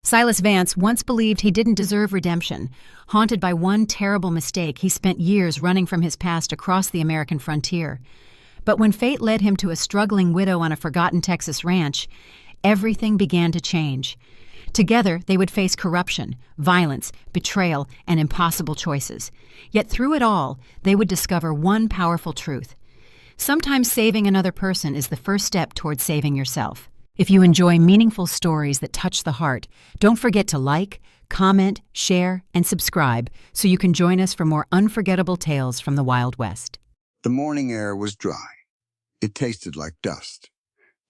Silas Vance once believed he didn't deserve redemption. Haunted by one terrible mistake, he spent years running from his past across the American frontier. But when fate led him to a struggling widow on a forgotten Texas ranch, everything began to change. Together, they would face corruption, violence, betrayal, and impossible choices. Yet through it all, they would discover one powerful truth. Sometimes saving another person is the first step towards saving yourself. If you enjoy meaningful stories that touch the heart, don't forget to like, comment, share, and subscribe so you can join us for more unforgettable tales from the Wild West. The morning air was dry. It tasted like dust.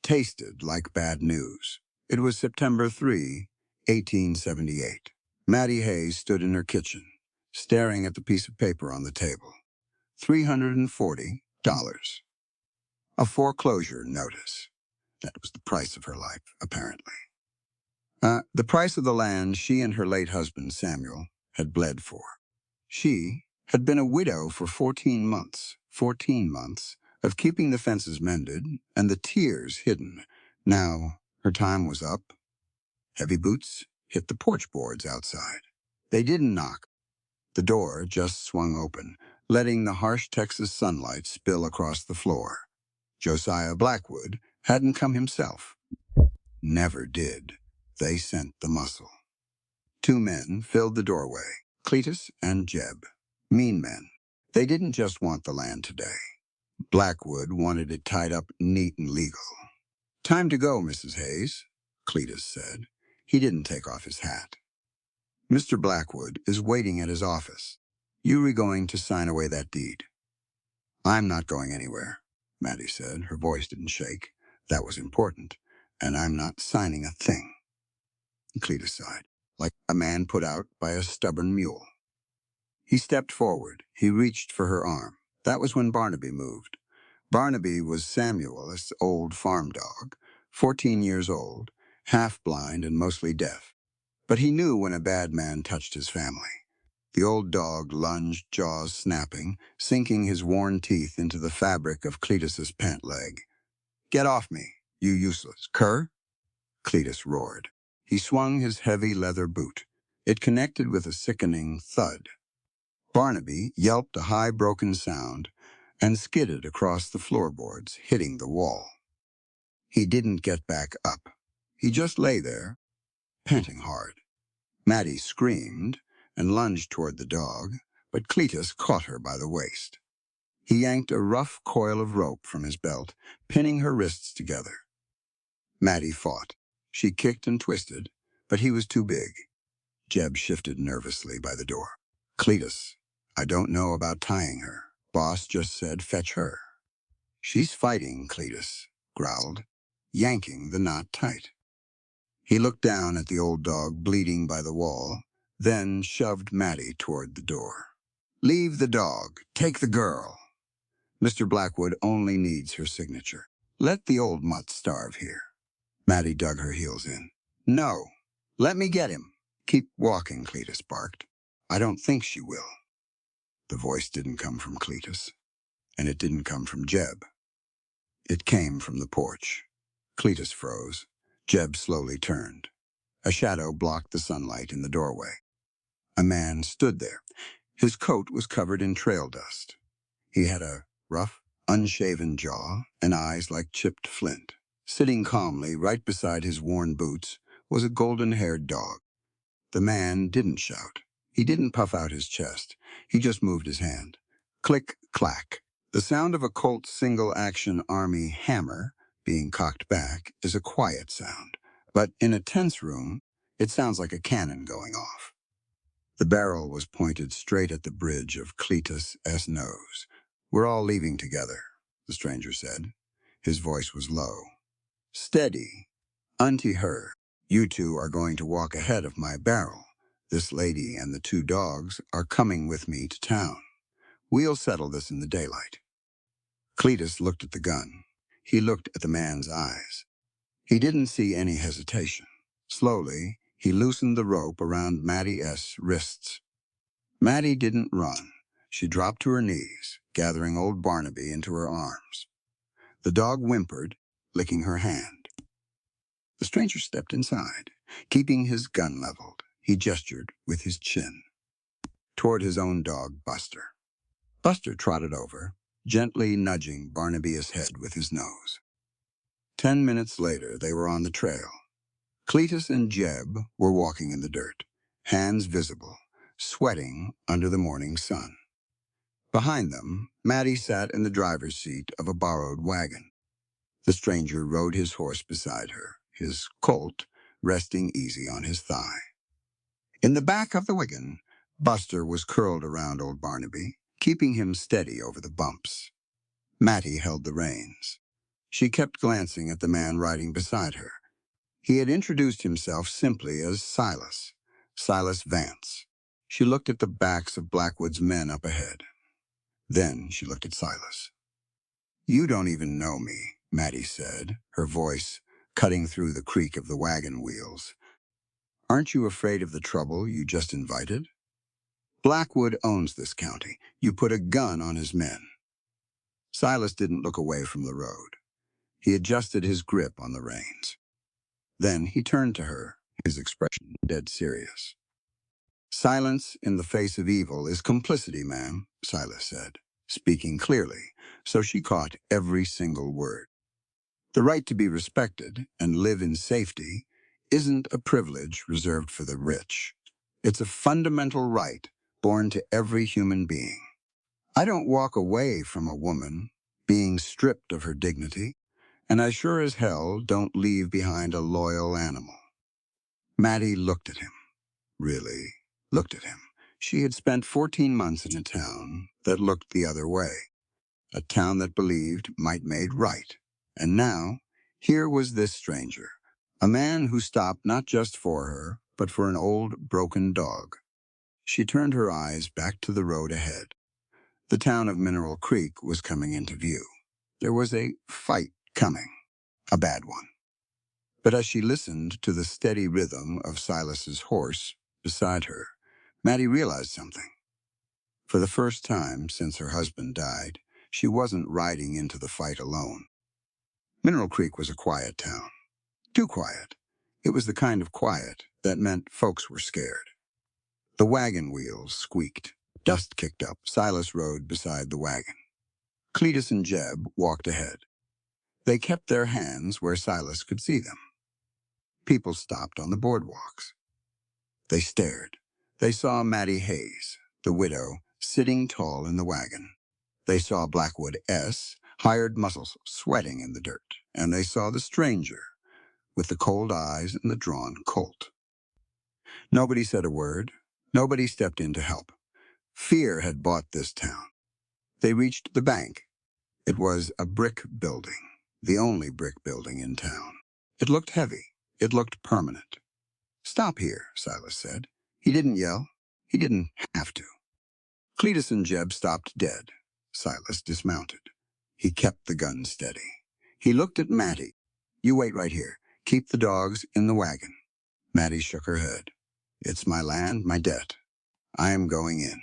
Tasted like bad news. It was September 3, 1878. Mattie Hayes stood in her kitchen, staring at the piece of paper on the table. $340. A foreclosure notice. That was the price of her life, apparently. The price of the land she and her late husband, Samuel, had bled for. She had been a widow for 14 months. 14 months of keeping the fences mended and the tears hidden. Now her time was up. Heavy boots hit the porch boards outside. They didn't knock. The door just swung open, letting the harsh Texas sunlight spill across the floor. Josiah Blackwood hadn't come himself. Never did. They sent the muscle. Two men filled the doorway, Cletus and Jeb. Mean men. They didn't just want the land today. Blackwood wanted it tied up neat and legal. "Time to go, Mrs. Hayes," Cletus said. He didn't take off his hat. "Mr. Blackwood is waiting at his office. You are going to sign away that deed." "I'm not going anywhere," Mattie said. Her voice didn't shake. That was important. "And I'm not signing a thing." Cletus sighed, like a man put out by a stubborn mule. He stepped forward. He reached for her arm. That was when Barnaby moved. Barnaby was Samuel's old farm dog, 14 years old, half-blind and mostly deaf. But he knew when a bad man touched his family. The old dog lunged, jaws snapping, sinking his worn teeth into the fabric of Cletus's pant leg. "Get off me, you useless cur!" Cletus roared. He swung his heavy leather boot. It connected with a sickening thud. Barnaby yelped a high broken sound and skidded across the floorboards, hitting the wall. He didn't get back up. He just lay there, panting hard. Mattie screamed and lunged toward the dog, but Cletus caught her by the waist. He yanked a rough coil of rope from his belt, pinning her wrists together. Mattie fought. She kicked and twisted, but he was too big. Jeb shifted nervously by the door. "Cletus, I don't know about tying her. Boss just said fetch her." "She's fighting," Cletus growled, yanking the knot tight. He looked down at the old dog bleeding by the wall, then shoved Mattie toward the door. "Leave the dog. Take the girl. Mr. Blackwood only needs her signature. Let the old mutt starve here." Mattie dug her heels in. "No. Let me get him." "Keep walking," Cletus barked. "I don't think she will." The voice didn't come from Cletus, and it didn't come from Jeb. It came from the porch. Cletus froze. Jeb slowly turned. A shadow blocked the sunlight in the doorway. A man stood there. His coat was covered in trail dust. He had a rough, unshaven jaw and eyes like chipped flint. Sitting calmly right beside his worn boots was a golden-haired dog. The man didn't shout. He didn't puff out his chest. He just moved his hand. Click, clack. The sound of a Colt's single-action Army hammer being cocked back is a quiet sound, but in a tense room, it sounds like a cannon going off. The barrel was pointed straight at the bridge of Cletus's nose. "We're all leaving together," the stranger said. His voice was low. "Steady. Untie her. You two are going to walk ahead of my barrel. This lady and the two dogs are coming with me to town. We'll settle this in the daylight." Cletus looked at the gun. He looked at the man's eyes. He didn't see any hesitation. Slowly, he loosened the rope around Mattie's wrists. Mattie didn't run. She dropped to her knees, gathering old Barnaby into her arms. The dog whimpered, licking her hand. The stranger stepped inside. Keeping his gun leveled, he gestured with his chin toward his own dog, Buster. Buster trotted over, gently nudging Barnaby's head with his nose. 10 minutes later, they were on the trail. Cletus and Jeb were walking in the dirt, hands visible, sweating under the morning sun. Behind them, Matty sat in the driver's seat of a borrowed wagon. The stranger rode his horse beside her, his colt resting easy on his thigh. In the back of the wagon, Buster was curled around old Barnaby, keeping him steady over the bumps. Matty held the reins. She kept glancing at the man riding beside her. He had introduced himself simply as Silas Vance. She looked at the backs of Blackwood's men up ahead. Then she looked at Silas. "You don't even know me," Matty said, her voice cutting through the creak of the wagon wheels. "Aren't you afraid of the trouble you just invited? Blackwood owns this county. You put a gun on his men." Silas didn't look away from the road. He adjusted his grip on the reins. Then he turned to her, his expression dead serious. "Silence in the face of evil is complicity, ma'am," Silas said, speaking clearly, so she caught every single word. "The right to be respected and live in safety isn't a privilege reserved for the rich. It's a fundamental right born to every human being. I don't walk away from a woman being stripped of her dignity, and I sure as hell don't leave behind a loyal animal." Matty looked at him. Really looked at him. She had spent 14 months in a town that looked the other way, a town that believed might made right. And now, here was this stranger, a man who stopped not just for her, but for an old, broken dog. She turned her eyes back to the road ahead. The town of Mineral Creek was coming into view. There was a fight coming, a bad one. But as she listened to the steady rhythm of Silas's horse beside her, Matty realized something. For the first time since her husband died, she wasn't riding into the fight alone. Mineral Creek was a quiet town. Too quiet. It was the kind of quiet that meant folks were scared. The wagon wheels squeaked. Dust kicked up. Silas rode beside the wagon. Cletus and Jeb walked ahead. They kept their hands where Silas could see them. People stopped on the boardwalks. They stared. They saw Matty Hayes, the widow, sitting tall in the wagon. They saw Blackwood S., hired muscles, sweating in the dirt. And they saw the stranger, with the cold eyes and the drawn colt. Nobody said a word. Nobody stepped in to help. Fear had bought this town. They reached the bank. It was a brick building, the only brick building in town. It looked heavy. It looked permanent. "Stop here," Silas said. He didn't yell. He didn't have to. Cletus and Jeb stopped dead. Silas dismounted. He kept the gun steady. He looked at Matty. "You wait right here. Keep the dogs in the wagon." Matty shook her head. "It's my land, my debt. I am going in."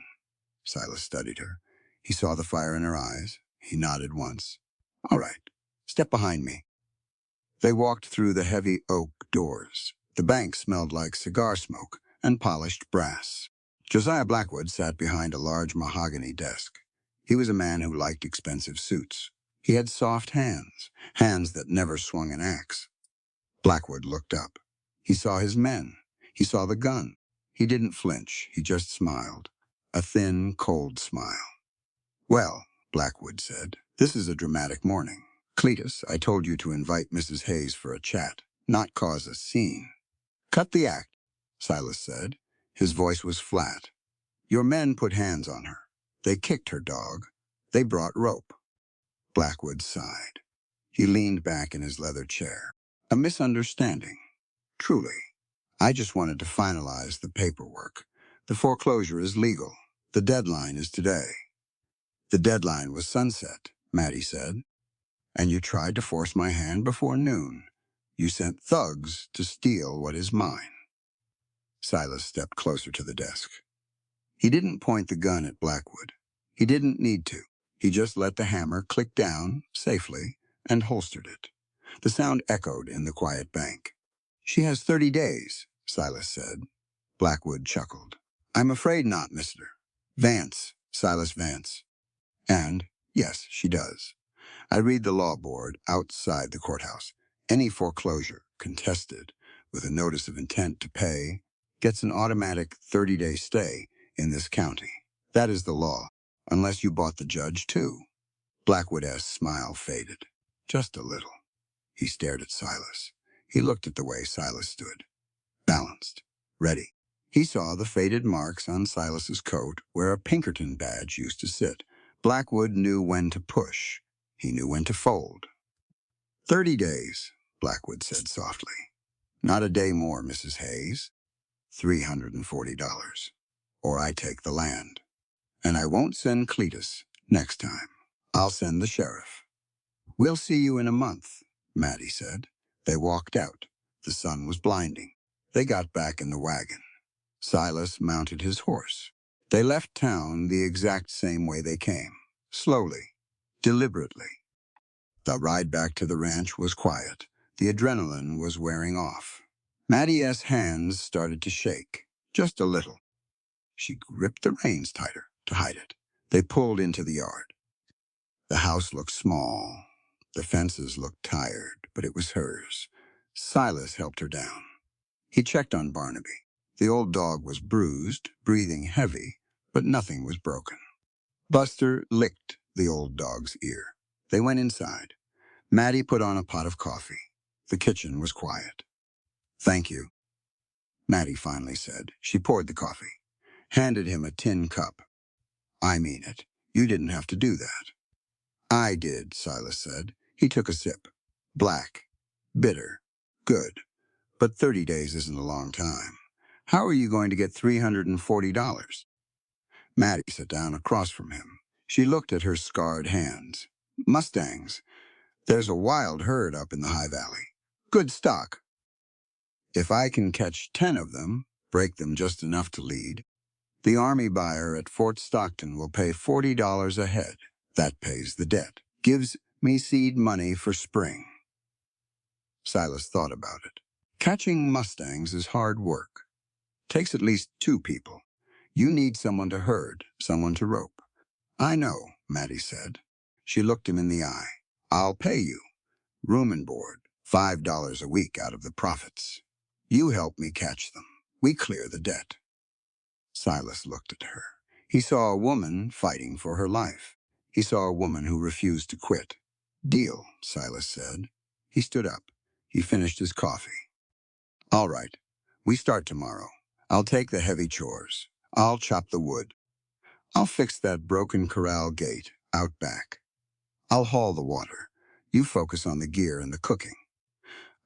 Silas studied her. He saw the fire in her eyes. He nodded once. "All right. Step behind me." They walked through the heavy oak doors. The bank smelled like cigar smoke and polished brass. Josiah Blackwood sat behind a large mahogany desk. He was a man who liked expensive suits. He had soft hands, hands that never swung an axe. Blackwood looked up. He saw his men. He saw the gun. He didn't flinch. He just smiled. A thin, cold smile. "Well," Blackwood said, "this is a dramatic morning. Cletus, I told you to invite Mrs. Hayes for a chat, not cause a scene." "Cut the act," Silas said. His voice was flat. "Your men put hands on her. They kicked her dog. They brought rope." Blackwood sighed. He leaned back in his leather chair. "A misunderstanding. Truly. I just wanted to finalize the paperwork. The foreclosure is legal. The deadline is today." "The deadline was sunset," Matty said. "And you tried to force my hand before noon. You sent thugs to steal what is mine." Silas stepped closer to the desk. He didn't point the gun at Blackwood. He didn't need to. He just let the hammer click down, safely, and holstered it. The sound echoed in the quiet bank. She has 30 days, Silas said. Blackwood chuckled. I'm afraid not, Mr. Vance, Silas Vance. And, yes, she does. I read the law board outside the courthouse. Any foreclosure contested with a notice of intent to pay gets an automatic 30-day stay in this county. That is the law, unless you bought the judge, too. Blackwood's smile faded. Just a little. He stared at Silas. He looked at the way Silas stood. Balanced. Ready. He saw the faded marks on Silas's coat where a Pinkerton badge used to sit. Blackwood knew when to push. He knew when to fold. 30 days, Blackwood said softly. Not a day more, Mrs. Hayes. $340. Or I take the land. And I won't send Cletus next time. I'll send the sheriff. We'll see you in a month, Mattie said. They walked out. The sun was blinding. They got back in the wagon. Silas mounted his horse. They left town the exact same way they came. Slowly, deliberately. The ride back to the ranch was quiet. The adrenaline was wearing off. Mattie's hands started to shake, just a little. She gripped the reins tighter to hide it. They pulled into the yard. The house looked small. The fences looked tired, but it was hers. Silas helped her down. He checked on Barnaby. The old dog was bruised, breathing heavy, but nothing was broken. Buster licked the old dog's ear. They went inside. Mattie put on a pot of coffee. The kitchen was quiet. Thank you, Mattie finally said. She poured the coffee, handed him a tin cup. I mean it. You didn't have to do that. I did, Silas said. He took a sip. Black. Bitter. Good. But 30 days isn't a long time. How are you going to get $340? Mattie sat down across from him. She looked at her scarred hands. Mustangs. There's a wild herd up in the High Valley. Good stock. If I can catch 10 of them, break them just enough to lead, the army buyer at Fort Stockton will pay $40 a head. That pays the debt. Gives me seed money for spring. Silas thought about it. Catching mustangs is hard work. Takes at least 2 people. You need someone to herd, someone to rope. I know, Mattie said. She looked him in the eye. I'll pay you. Room and board. $5 a week out of the profits. You help me catch them. We clear the debt. Silas looked at her. He saw a woman fighting for her life. He saw a woman who refused to quit. Deal, Silas said. He stood up. He finished his coffee. All right. We start tomorrow. I'll take the heavy chores. I'll chop the wood. I'll fix that broken corral gate out back. I'll haul the water. You focus on the gear and the cooking.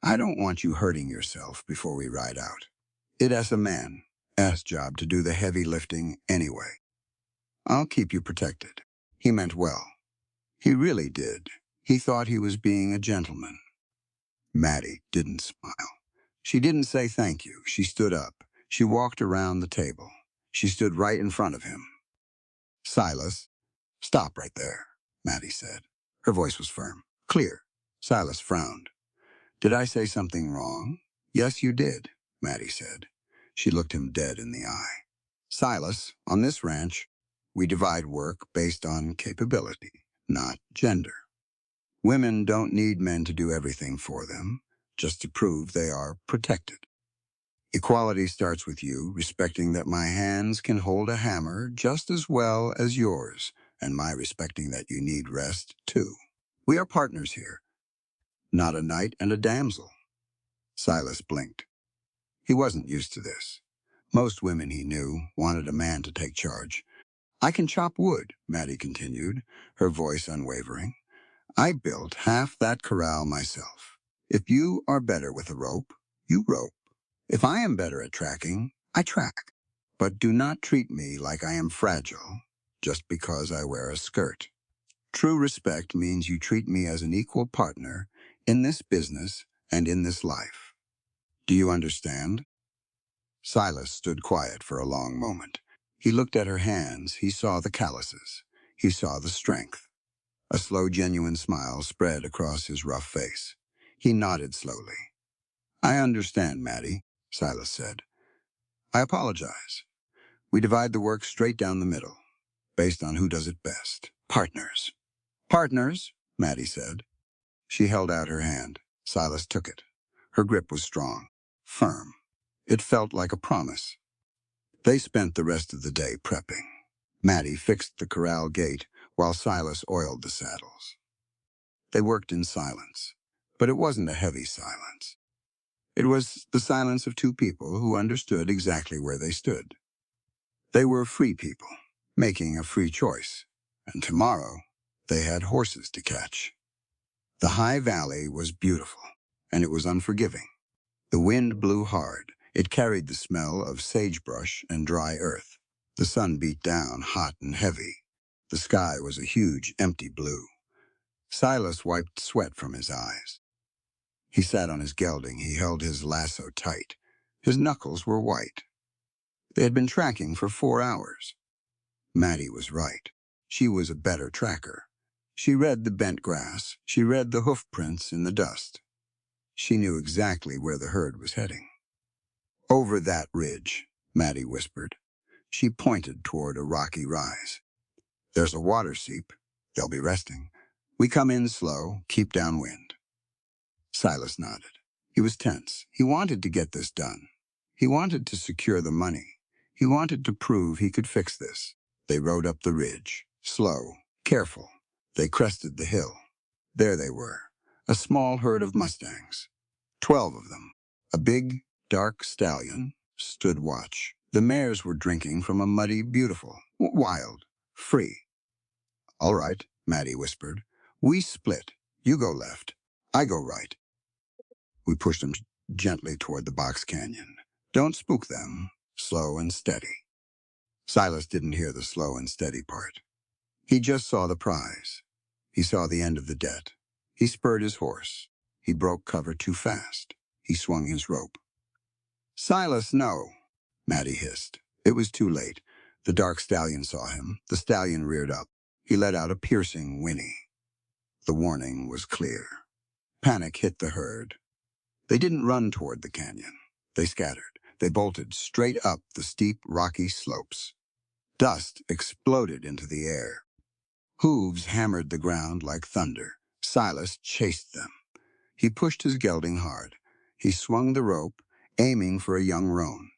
I don't want you hurting yourself before we ride out. It's a man's job to do the heavy lifting anyway. I'll keep you protected. He meant well. He really did. He thought he was being a gentleman. Mattie didn't smile. She didn't say thank you. She stood up. She walked around the table. She stood right in front of him. Silas, stop right there, Mattie said. Her voice was firm, clear. Silas frowned. Did I say something wrong? Yes, you did, Mattie said. She looked him dead in the eye. Silas, on this ranch, we divide work based on capability, not gender. Women don't need men to do everything for them, just to prove they are protected. Equality starts with you respecting that my hands can hold a hammer just as well as yours, and my respecting that you need rest, too. We are partners here, not a knight and a damsel. Silas blinked. He wasn't used to this. Most women he knew wanted a man to take charge. I can chop wood, Mattie continued, her voice unwavering. I built half that corral myself. If you are better with a rope, you rope. If I am better at tracking, I track. But do not treat me like I am fragile just because I wear a skirt. True respect means you treat me as an equal partner in this business and in this life. Do you understand? Silas stood quiet for a long moment. He looked at her hands. He saw the calluses. He saw the strength. A slow, genuine smile spread across his rough face. He nodded slowly. I understand, Maddie, Silas said. I apologize. We divide the work straight down the middle, based on who does it best. Partners. Partners, Maddie said. She held out her hand. Silas took it. Her grip was strong, firm. It felt like a promise. They spent the rest of the day prepping. Maddie fixed the corral gate while Silas oiled the saddles. They worked in silence, but it wasn't a heavy silence. It was the silence of two people who understood exactly where they stood. They were free people, making a free choice, and tomorrow they had horses to catch. The high valley was beautiful, and it was unforgiving. The wind blew hard. It carried the smell of sagebrush and dry earth. The sun beat down hot and heavy. The sky was a huge, empty blue. Silas wiped sweat from his eyes. He sat on his gelding. He held his lasso tight. His knuckles were white. They had been tracking for 4 hours. Maddie was right. She was a better tracker. She read the bent grass. She read the hoof prints in the dust. She knew exactly where the herd was heading. Over that ridge, Maddie whispered. She pointed toward a rocky rise. There's a water seep. They'll be resting. We come in slow, keep downwind. Silas nodded. He was tense. He wanted to get this done. He wanted to secure the money. He wanted to prove he could fix this. They rode up the ridge, slow, careful. They crested the hill. There they were, a small herd of mustangs. 12 of them. A big, dark stallion stood watch. The mares were drinking from a muddy, beautiful, wild, free. All right, Maddie whispered. We split. You go left. I go right. We pushed them gently toward the box canyon. Don't spook them. Slow and steady. Silas didn't hear the slow and steady part. He just saw the prize. He saw the end of the debt. He spurred his horse. He broke cover too fast. He swung his rope. Silas, no, Maddie hissed. It was too late. The dark stallion saw him. The stallion reared up. He let out a piercing whinny. The warning was clear. Panic hit the herd. They didn't run toward the canyon. They scattered. They bolted straight up the steep, rocky slopes. Dust exploded into the air. Hooves hammered the ground like thunder. Silas chased them. He pushed his gelding hard. He swung the rope, aiming for a young roan.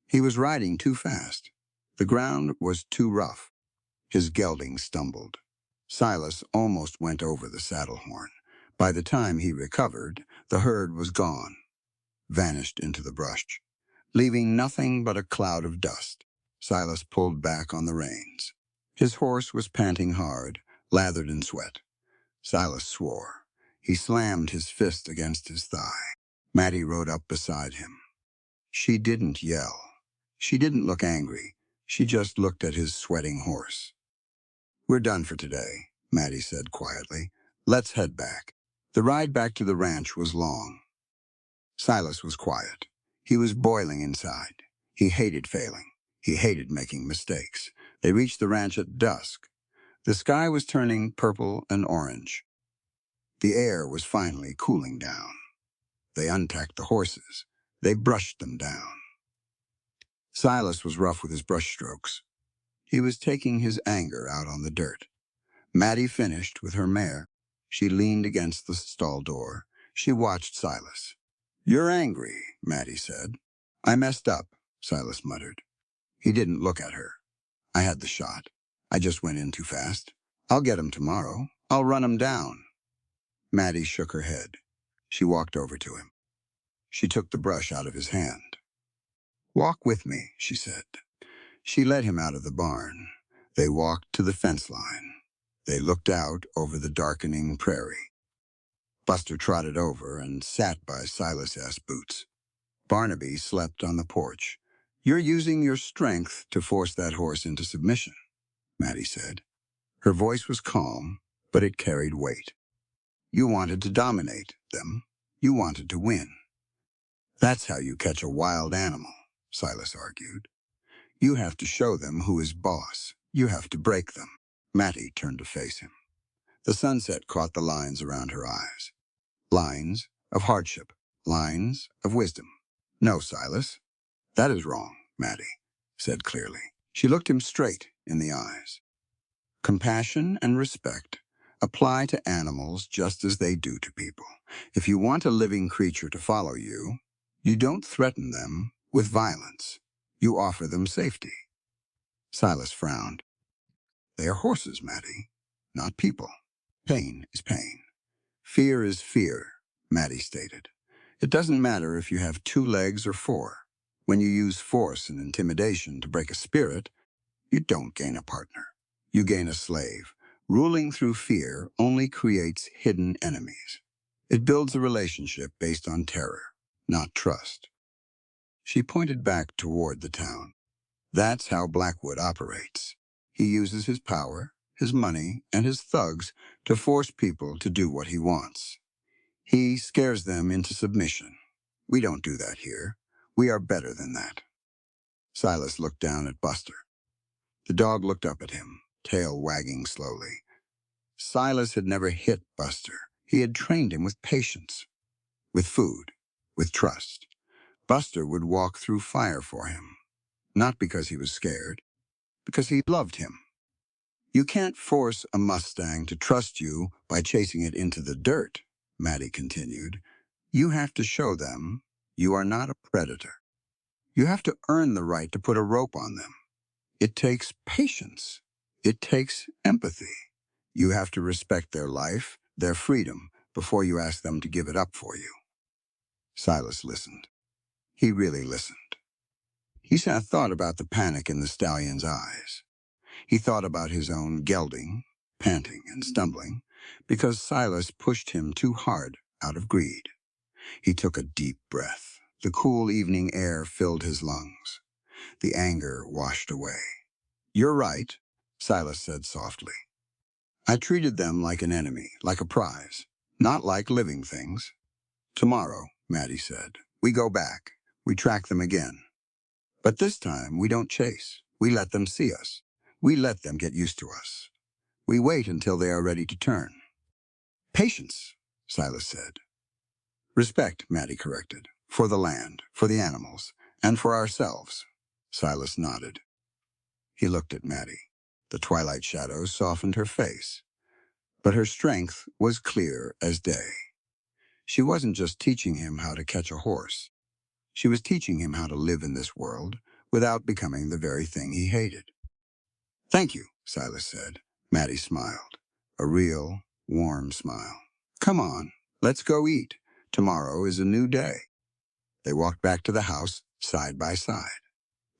He was riding too fast. The ground was too rough. His gelding stumbled. Silas almost went over the saddle horn. By the time he recovered, the herd was gone, vanished into the brush, leaving nothing but a cloud of dust. Silas pulled back on the reins. His horse was panting hard, lathered in sweat. Silas swore. He slammed his fist against his thigh. Maddie rode up beside him. She didn't yell. She didn't look angry. She just looked at his sweating horse. We're done for today, Maddie said quietly. Let's head back. The ride back to the ranch was long. Silas was quiet. He was boiling inside. He hated failing. He hated making mistakes. They reached the ranch at dusk. The sky was turning purple and orange. The air was finally cooling down. They untacked the horses. They brushed them down. Silas was rough with his brushstrokes. He was taking his anger out on the dirt. Maddie finished with her mare. She leaned against the stall door. She watched Silas. You're angry, Maddie said. I messed up, Silas muttered. He didn't look at her. I had the shot. I just went in too fast. I'll get him tomorrow. I'll run him down. Maddie shook her head. She walked over to him. She took the brush out of his hand. Walk with me, she said. She led him out of the barn. They walked to the fence line. They looked out over the darkening prairie. Buster trotted over and sat by Silas's boots. Barnaby slept on the porch. You're using your strength to force that horse into submission, Maddie said. Her voice was calm, but it carried weight. You wanted to dominate them. You wanted to win. That's how you catch a wild animal, Silas argued. You have to show them who is boss. You have to break them. Maddie turned to face him. The sunset caught the lines around her eyes. Lines of hardship, lines of wisdom. No, Silas, that is wrong, Maddie said clearly. She looked him straight in the eyes. Compassion and respect apply to animals just as they do to people. If you want a living creature to follow you, you don't threaten them with violence. You offer them safety. Silas frowned. They are horses, Maddie, not people. Pain is pain. Fear is fear, Maddie stated. It doesn't matter if you have 2 legs or 4. When you use force and intimidation to break a spirit, you don't gain a partner. You gain a slave. Ruling through fear only creates hidden enemies. It builds a relationship based on terror, not trust. She pointed back toward the town. That's how Blackwood operates. He uses his power, his money, and his thugs to force people to do what he wants. He scares them into submission. We don't do that here. We are better than that. Silas looked down at Buster. The dog looked up at him, tail wagging slowly. Silas had never hit Buster. He had trained him with patience, with food, with trust. Buster would walk through fire for him, not because he was scared, because he loved him. You can't force a Mustang to trust you by chasing it into the dirt, Maddie continued. You have to show them you are not a predator. You have to earn the right to put a rope on them. It takes patience. It takes empathy. You have to respect their life, their freedom, before you ask them to give it up for you. Silas listened. He really listened. He thought about the panic in the stallion's eyes. He thought about his own gelding, panting and stumbling, because Silas pushed him too hard out of greed. He took a deep breath. The cool evening air filled his lungs. The anger washed away. You're right, Silas said softly. I treated them like an enemy, like a prize, not like living things. Tomorrow, Maddie said, we go back. We track them again. But this time, we don't chase. We let them see us. We let them get used to us. We wait until they are ready to turn. Patience, Silas said. Respect, Maddie corrected, for the land, for the animals, and for ourselves. Silas nodded. He looked at Maddie. The twilight shadows softened her face, but her strength was clear as day. She wasn't just teaching him how to catch a horse. She was teaching him how to live in this world without becoming the very thing he hated. Thank you, Silas said. Maddie smiled, a real, warm smile. Come on, let's go eat. Tomorrow is a new day. They walked back to the house, side by side.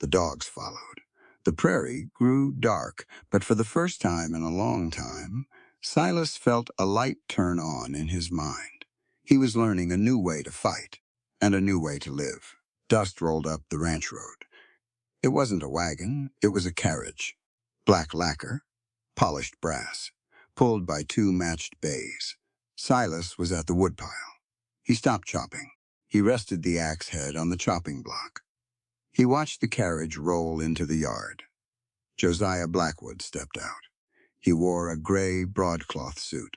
The dogs followed. The prairie grew dark, but for the first time in a long time, Silas felt a light turn on in his mind. He was learning a new way to fight and a new way to live. Dust rolled up the ranch road. It wasn't a wagon, it was a carriage. Black lacquer, polished brass, pulled by 2 matched bays. Silas was at the woodpile. He stopped chopping. He rested the axe head on the chopping block. He watched the carriage roll into the yard. Josiah Blackwood stepped out. He wore a gray broadcloth suit.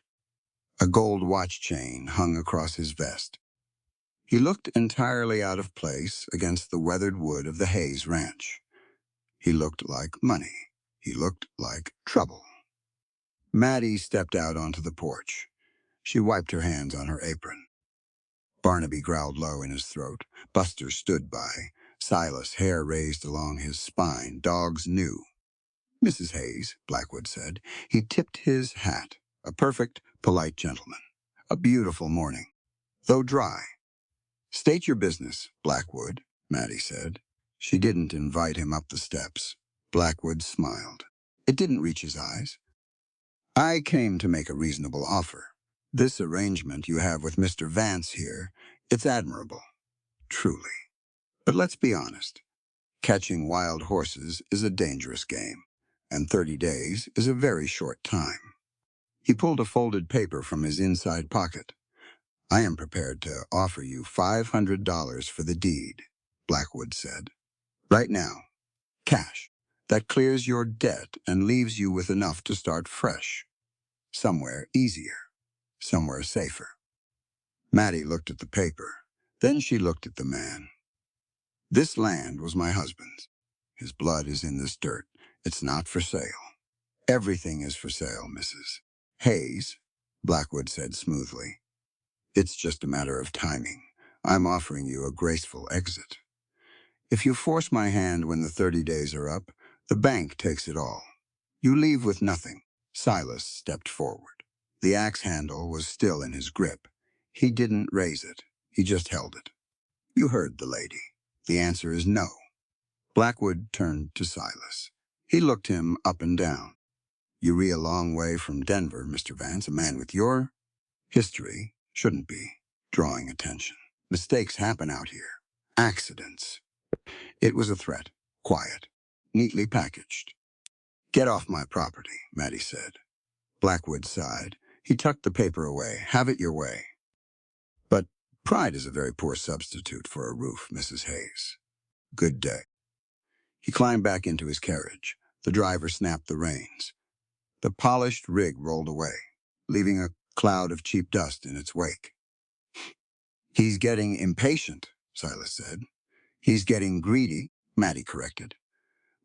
A gold watch chain hung across his vest. He looked entirely out of place against the weathered wood of the Hayes Ranch. He looked like money. He looked like trouble. Maddie stepped out onto the porch. She wiped her hands on her apron. Barnaby growled low in his throat. Buster stood by. Silas, hair raised along his spine. Dogs knew. Mrs. Hayes, Blackwood said. He tipped his hat. A perfect, polite gentleman. A beautiful morning, though dry. State your business, Blackwood, Maddie said. She didn't invite him up the steps. Blackwood smiled. It didn't reach his eyes. I came to make a reasonable offer. This arrangement you have with Mr. Vance here, it's admirable. Truly. But let's be honest. Catching wild horses is a dangerous game, and 30 days is a very short time. He pulled a folded paper from his inside pocket. I am prepared to offer you $500 for the deed, Blackwood said. Right now. Cash. That clears your debt and leaves you with enough to start fresh. Somewhere easier. Somewhere safer. Maddie looked at the paper. Then she looked at the man. This land was my husband's. His blood is in this dirt. It's not for sale. Everything is for sale, Mrs. Hayes, Blackwood said smoothly. It's just a matter of timing. I'm offering you a graceful exit. If you force my hand when the 30 days are up, the bank takes it all. You leave with nothing. Silas stepped forward. The axe handle was still in his grip. He didn't raise it. He just held it. You heard the lady. The answer is no. Blackwood turned to Silas. He looked him up and down. You a long way from Denver, Mr. Vance. A man with your history shouldn't be drawing attention. Mistakes happen out here. Accidents. It was a threat. Quiet. Neatly packaged. Get off my property, Mattie said. Blackwood sighed. He tucked the paper away. Have it your way. But pride is a very poor substitute for a roof, Mrs. Hayes. Good day. He climbed back into his carriage. The driver snapped the reins. The polished rig rolled away, leaving a cloud of cheap dust in its wake. He's getting impatient, Silas said. He's getting greedy, Mattie corrected.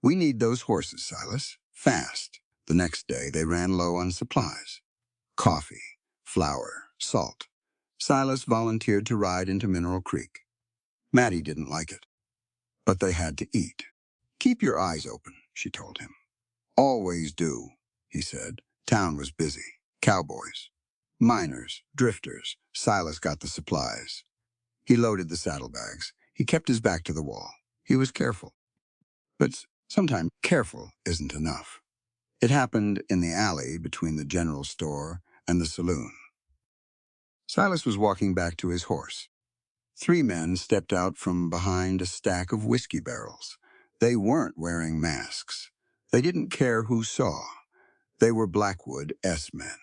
We need those horses, Silas. Fast. The next day, they ran low on supplies. Coffee, flour, salt. Silas volunteered to ride into Mineral Creek. Mattie didn't like it, but they had to eat. Keep your eyes open, she told him. Always do, he said. Town was busy. Cowboys, miners, drifters. Silas got the supplies. He loaded the saddlebags. He kept his back to the wall. He was careful. But sometimes careful isn't enough. It happened in the alley between the general store and the saloon. Silas was walking back to his horse. 3 men stepped out from behind a stack of whiskey barrels. They weren't wearing masks. They didn't care who saw. They were Blackwood S men.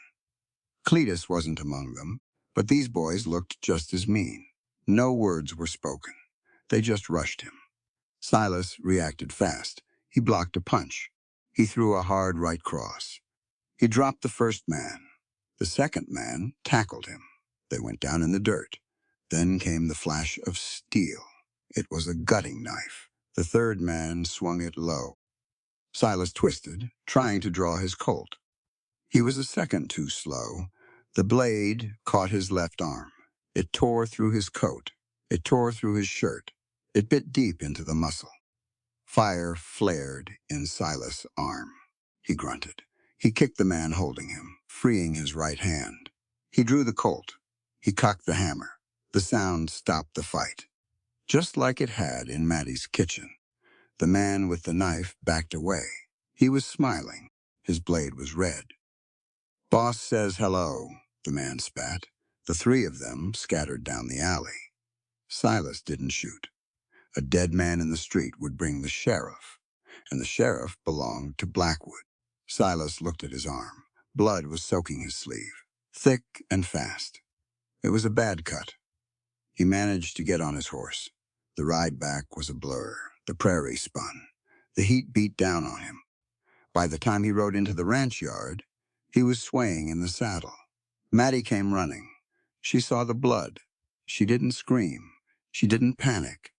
Cletus wasn't among them, but these boys looked just as mean. No words were spoken. They just rushed him. Silas reacted fast. He blocked a punch. He threw a hard right cross. He dropped the first man. The second man tackled him. They went down in the dirt. Then came the flash of steel. It was a gutting knife. The third man swung it low. Silas twisted, trying to draw his Colt. He was a second too slow. The blade caught his left arm. It tore through his coat. It tore through his shirt. It bit deep into the muscle. Fire flared in Silas' arm. He grunted. He kicked the man holding him, freeing his right hand. He drew the Colt. He cocked the hammer. The sound stopped the fight. Just like it had in Mattie's kitchen. The man with the knife backed away. He was smiling. His blade was red. Boss says hello, the man spat. The 3 of them scattered down the alley. Silas didn't shoot. A dead man in the street would bring the sheriff, and the sheriff belonged to Blackwood. Silas looked at his arm. Blood was soaking his sleeve, thick and fast. It was a bad cut. He managed to get on his horse. The ride back was a blur. The prairie spun. The heat beat down on him. By the time he rode into the ranch yard, he was swaying in the saddle. Mattie came running. She saw the blood. She didn't scream. She didn't panic.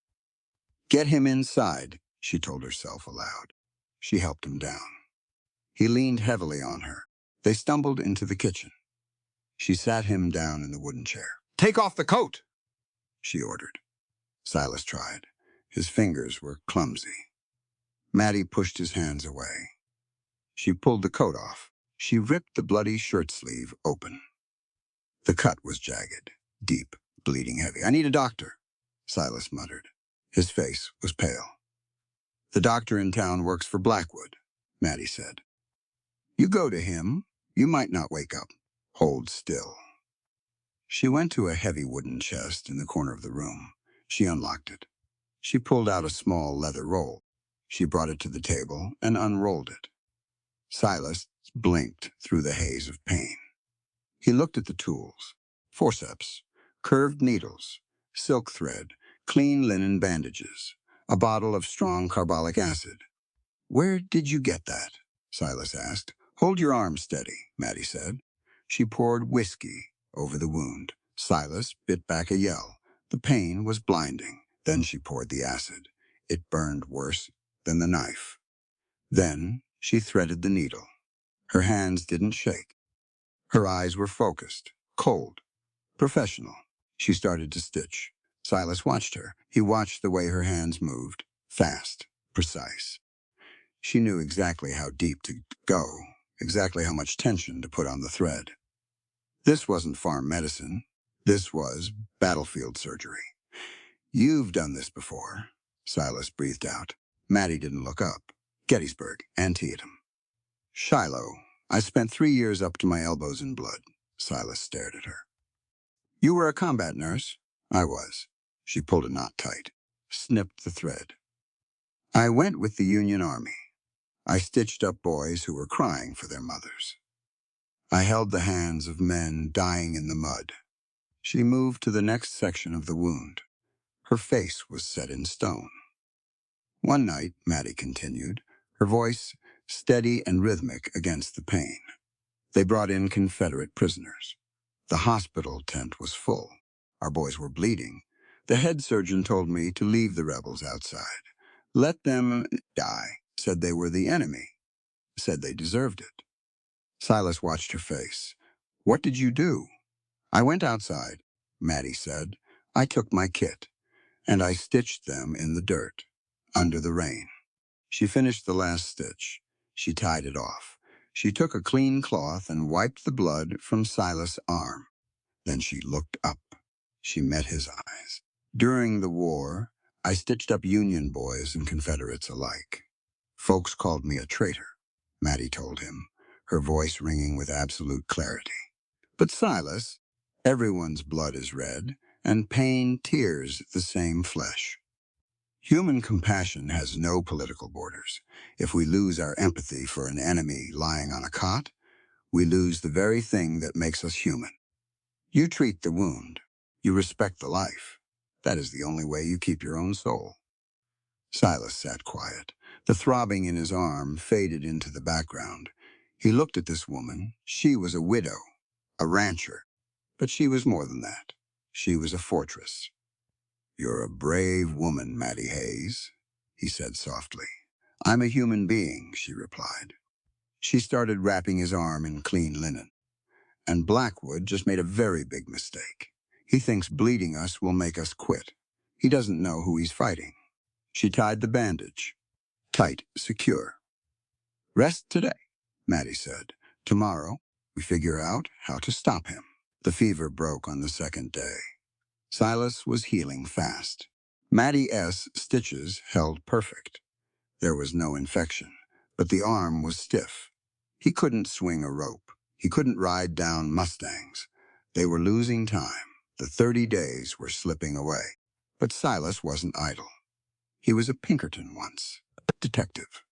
Get him inside, she told herself aloud. She helped him down. He leaned heavily on her. They stumbled into the kitchen. She sat him down in the wooden chair. Take off the coat, she ordered. Silas tried. His fingers were clumsy. Mattie pushed his hands away. She pulled the coat off. She ripped the bloody shirt sleeve open. The cut was jagged, deep, bleeding heavy. I need a doctor, Silas muttered. His face was pale. The doctor in town works for Blackwood, Mattie said. You go to him. You might not wake up. Hold still. She went to a heavy wooden chest in the corner of the room. She unlocked it. She pulled out a small leather roll. She brought it to the table and unrolled it. Silas blinked through the haze of pain. He looked at the tools. Forceps, curved needles, silk thread, clean linen bandages, a bottle of strong carbolic acid. Where did you get that? Silas asked. Hold your arm steady, Mattie said. She poured whiskey over the wound. Silas bit back a yell. The pain was blinding. Then she poured the acid. It burned worse than the knife. Then she threaded the needle. Her hands didn't shake. Her eyes were focused, cold, professional. She started to stitch. Silas watched her. He watched the way her hands moved, fast, precise. She knew exactly how deep to go, exactly how much tension to put on the thread. This wasn't farm medicine. This was battlefield surgery. "You've done this before," Silas breathed out. Maddie didn't look up. "Gettysburg, Antietam." "Shiloh. I spent 3 years up to my elbows in blood." Silas stared at her. "You were a combat nurse?" "I was." She pulled a knot tight, snipped the thread. "I went with the Union Army. I stitched up boys who were crying for their mothers. I held the hands of men dying in the mud." She moved to the next section of the wound. Her face was set in stone. "One night," Maddie continued, her voice steady and rhythmic against the pain, "they brought in Confederate prisoners. The hospital tent was full. Our boys were bleeding. The head surgeon told me to leave the rebels outside. Let them die. Said they were the enemy. Said they deserved it." Silas watched her face. "What did you do?" "I went outside," Maddie said. "I took my kit, and I stitched them in the dirt, under the rain." She finished the last stitch. She tied it off. She took a clean cloth and wiped the blood from Silas' arm. Then she looked up. She met his eyes. "During the war, I stitched up Union boys and Confederates alike. Folks called me a traitor," Maddie told him, her voice ringing with absolute clarity. "But Silas, everyone's blood is red, and pain tears the same flesh. Human compassion has no political borders. If we lose our empathy for an enemy lying on a cot, we lose the very thing that makes us human. You treat the wound. You respect the life. That is the only way you keep your own soul." Silas sat quiet. The throbbing in his arm faded into the background. He looked at this woman. She was a widow, a rancher. But she was more than that. She was a fortress. "You're a brave woman, Maddie Hayes," he said softly. "I'm a human being," she replied. She started wrapping his arm in clean linen. "And Blackwood just made a very big mistake. He thinks bleeding us will make us quit. He doesn't know who he's fighting." She tied the bandage. Tight, secure. "Rest today," Maddie said. "Tomorrow, we figure out how to stop him." The fever broke on the second day. Silas was healing fast. Maddie S. stitches held perfect. There was no infection, but the arm was stiff. He couldn't swing a rope. He couldn't ride down mustangs. They were losing time. The 30 days were slipping away. But Silas wasn't idle. He was a Pinkerton once, a detective.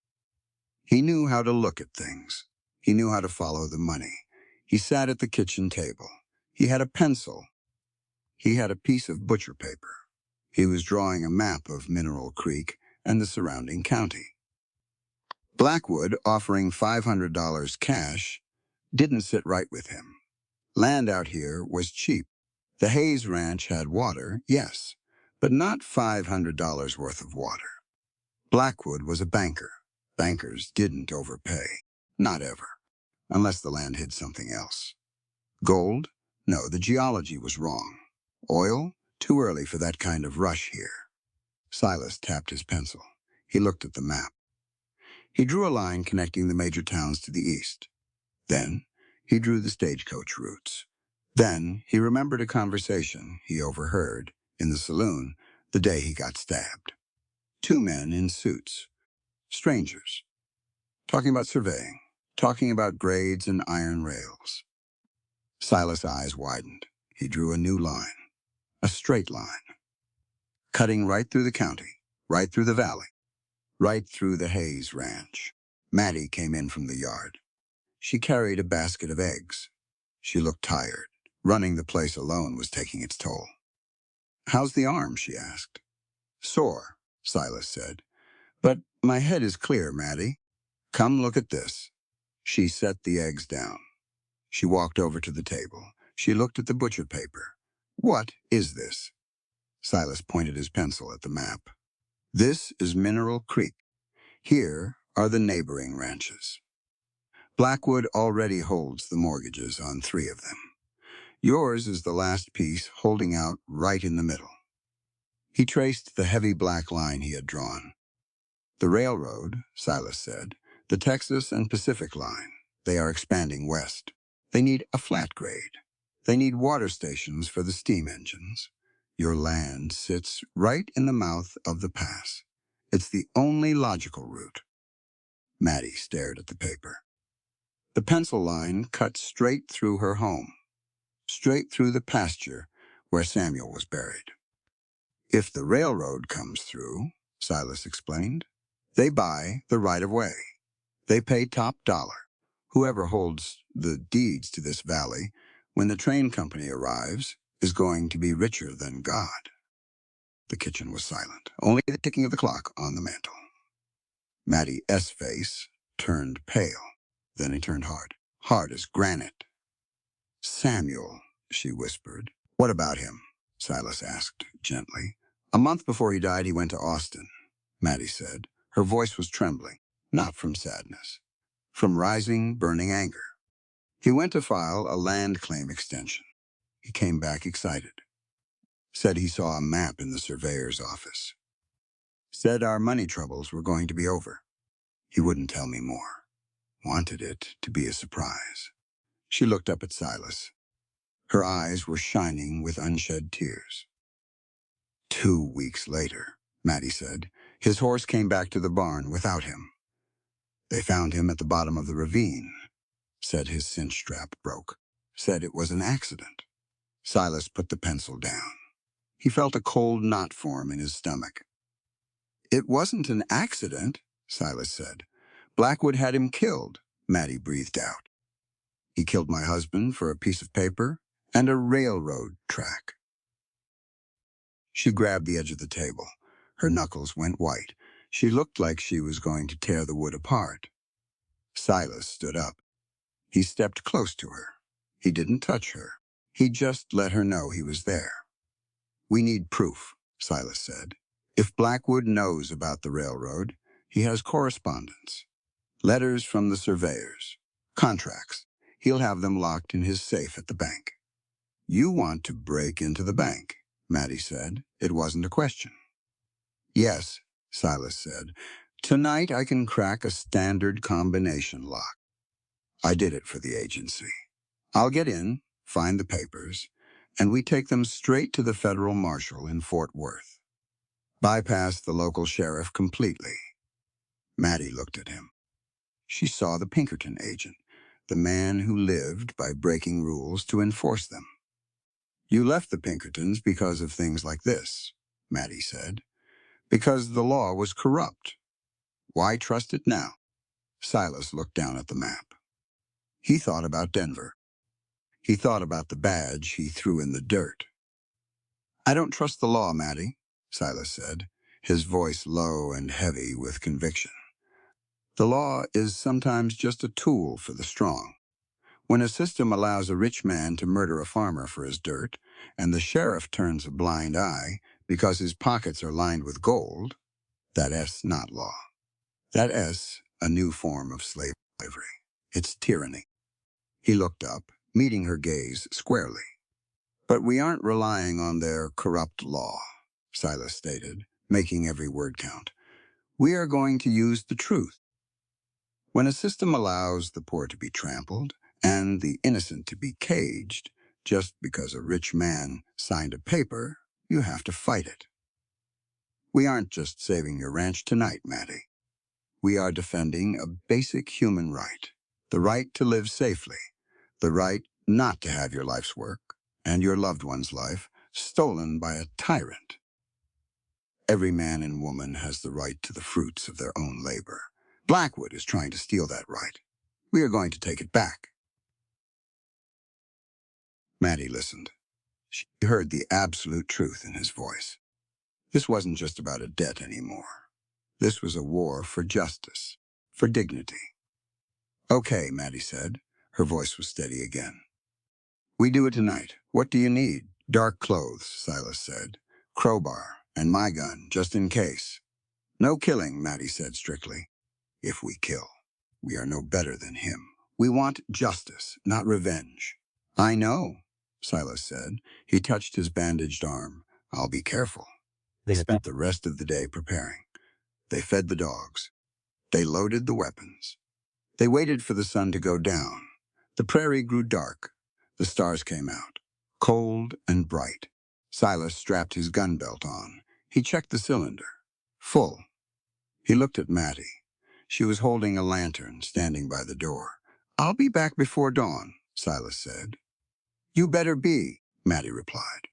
He knew how to look at things. He knew how to follow the money. He sat at the kitchen table. He had a pencil. He had a piece of butcher paper. He was drawing a map of Mineral Creek and the surrounding county. Blackwood, offering $500 cash, didn't sit right with him. Land out here was cheap. The Hayes Ranch had water, yes, but not $500 worth of water. Blackwood was a banker. Bankers didn't overpay. Not ever. Unless the land hid something else. Gold? No, the geology was wrong. Oil? Too early for that kind of rush here. Silas tapped his pencil. He looked at the map. He drew a line connecting the major towns to the east. Then he drew the stagecoach routes. Then he remembered a conversation he overheard in the saloon the day he got stabbed. 2 men in suits. Strangers. Talking about surveying. Talking about grades and iron rails. Silas' eyes widened. He drew a new line. A straight line. Cutting right through the county. Right through the valley. Right through the Hayes Ranch. Maddie came in from the yard. She carried a basket of eggs. She looked tired. Running the place alone was taking its toll. "How's the arm?" she asked. "Sore," Silas said. "But my head is clear, Maddie. Come look at this." She set the eggs down. She walked over to the table. She looked at the butcher paper. "What is this?" Silas pointed his pencil at the map. This is Mineral Creek. Here are the neighboring ranches. Blackwood already holds the mortgages on 3 of them. Yours is the last piece holding out right in the middle. He traced the heavy black line he had drawn. The railroad, Silas said, the Texas and Pacific line. They are expanding west. They need a flat grade. They need water stations for the steam engines. Your land sits right in the mouth of the pass. It's the only logical route. Maddie stared at the paper. The pencil line cut straight through her home, straight through the pasture where Samuel was buried. If the railroad comes through, Silas explained, they buy the right-of-way. They pay top dollar. Whoever holds the deeds to this valley, when the train company arrives, is going to be richer than God. The kitchen was silent, only the ticking of the clock on the mantel. Maddie S. face turned pale. Then he turned hard as granite. Samuel, she whispered. What about him? Silas asked gently. A month before he died, he went to Austin, Maddie said. Her voice was trembling, not from sadness, from rising, burning anger. He went to file a land claim extension. He came back excited. Said he saw a map in the surveyor's office. Said our money troubles were going to be over. He wouldn't tell me more. Wanted it to be a surprise. She looked up at Silas. Her eyes were shining with unshed tears. 2 weeks later, Maddie said, his horse came back to the barn without him. They found him at the bottom of the ravine. Said his cinch strap broke. Said it was an accident. Silas put the pencil down. He felt a cold knot form in his stomach. It wasn't an accident, Silas said. Blackwood had him killed, Maddie breathed out. He killed my husband for a piece of paper and a railroad track. She grabbed the edge of the table. Her knuckles went white. She looked like she was going to tear the wood apart. Silas stood up. He stepped close to her. He didn't touch her. He just let her know he was there. We need proof, Silas said. If Blackwood knows about the railroad, he has correspondence. Letters from the surveyors. Contracts. He'll have them locked in his safe at the bank. You want to break into the bank, Maddie said. It wasn't a question. Yes, Silas said. Tonight I can crack a standard combination lock. I did it for the agency. I'll get in, find the papers, and we take them straight to the federal marshal in Fort Worth. Bypass the local sheriff completely. Maddie looked at him. She saw the Pinkerton agent, the man who lived by breaking rules to enforce them. You left the Pinkertons because of things like this, Maddie said. Because the law was corrupt. Why trust it now? Silas looked down at the map. He thought about Denver. He thought about the badge he threw in the dirt. I don't trust the law, Maddie, Silas said, his voice low and heavy with conviction. The law is sometimes just a tool for the strong. When a system allows a rich man to murder a farmer for his dirt, and the sheriff turns a blind eye because his pockets are lined with gold, that's not law. That's a new form of slavery. It's tyranny. He looked up, meeting her gaze squarely. But we aren't relying on their corrupt law, Silas stated, making every word count. We are going to use the truth. When a system allows the poor to be trampled and the innocent to be caged just because a rich man signed a paper, you have to fight it. We aren't just saving your ranch tonight, Maddie. We are defending a basic human right, the right to live safely, the right not to have your life's work and your loved one's life stolen by a tyrant. Every man and woman has the right to the fruits of their own labor. Blackwood is trying to steal that right. We are going to take it back. Maddie listened. She heard the absolute truth in his voice. This wasn't just about a debt anymore. This was a war for justice, for dignity. Okay, Maddie said. Her voice was steady again. We do it tonight. What do you need? Dark clothes, Silas said. Crowbar and my gun, just in case. No killing, Matty said strictly. If we kill, we are no better than him. We want justice, not revenge. I know, Silas said. He touched his bandaged arm. I'll be careful. They spent the rest of the day preparing. They fed the dogs. They loaded the weapons. They waited for the sun to go down. The prairie grew dark. The stars came out, cold and bright. Silas strapped his gun belt on. He checked the cylinder. Full. He looked at Matty. She was holding a lantern, standing by the door. I'll be back before dawn, Silas said. You better be, Matty replied.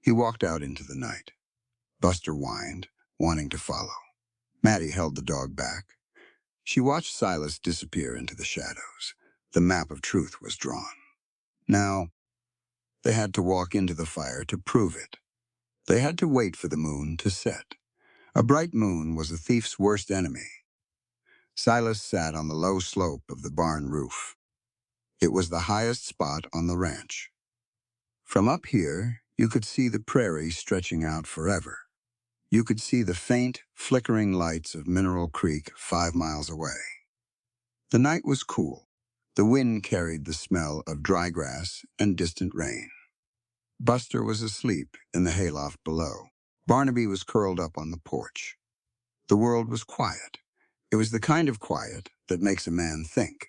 He walked out into the night. Buster whined, wanting to follow. Matty held the dog back. She watched Silas disappear into the shadows. The map of truth was drawn. Now, they had to walk into the fire to prove it. They had to wait for the moon to set. A bright moon was a thief's worst enemy. Silas sat on the low slope of the barn roof. It was the highest spot on the ranch. From up here, you could see the prairie stretching out forever. You could see the faint, flickering lights of Mineral Creek 5 miles away. The night was cool. The wind carried the smell of dry grass and distant rain. Buster was asleep in the hayloft below. Barnaby was curled up on the porch. The world was quiet. It was the kind of quiet that makes a man think.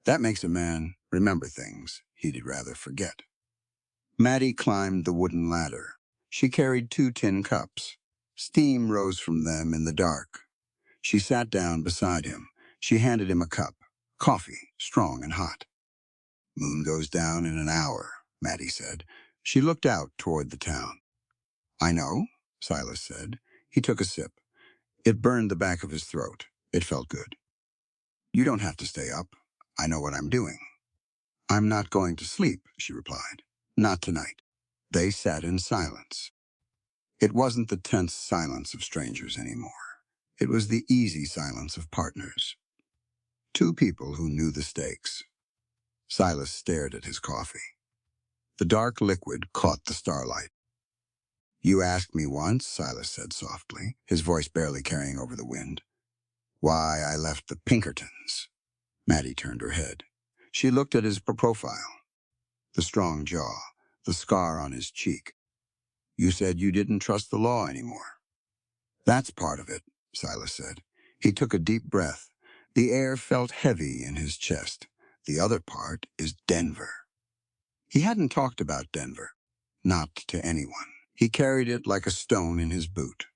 That makes a man remember things he'd rather forget. Matty climbed the wooden ladder. She carried 2 tin cups. Steam rose from them in the dark. She sat down beside him. She handed him a cup. Coffee, strong and hot. Moon goes down in an hour, Matty said. She looked out toward the town. I know, Silas said. He took a sip. It burned the back of his throat. It felt good. You don't have to stay up. I know what I'm doing. I'm not going to sleep, she replied. Not tonight. They sat in silence. It wasn't the tense silence of strangers anymore. It was the easy silence of partners. 2 people who knew the stakes. Silas stared at his coffee. The dark liquid caught the starlight. You asked me once, Silas said softly, his voice barely carrying over the wind, why I left the Pinkertons. Matty turned her head. She looked at his profile. The strong jaw, the scar on his cheek. You said you didn't trust the law anymore. That's part of it, Silas said. He took a deep breath. The air felt heavy in his chest. The other part is Denver. He hadn't talked about Denver, not to anyone. He carried it like a stone in his boot.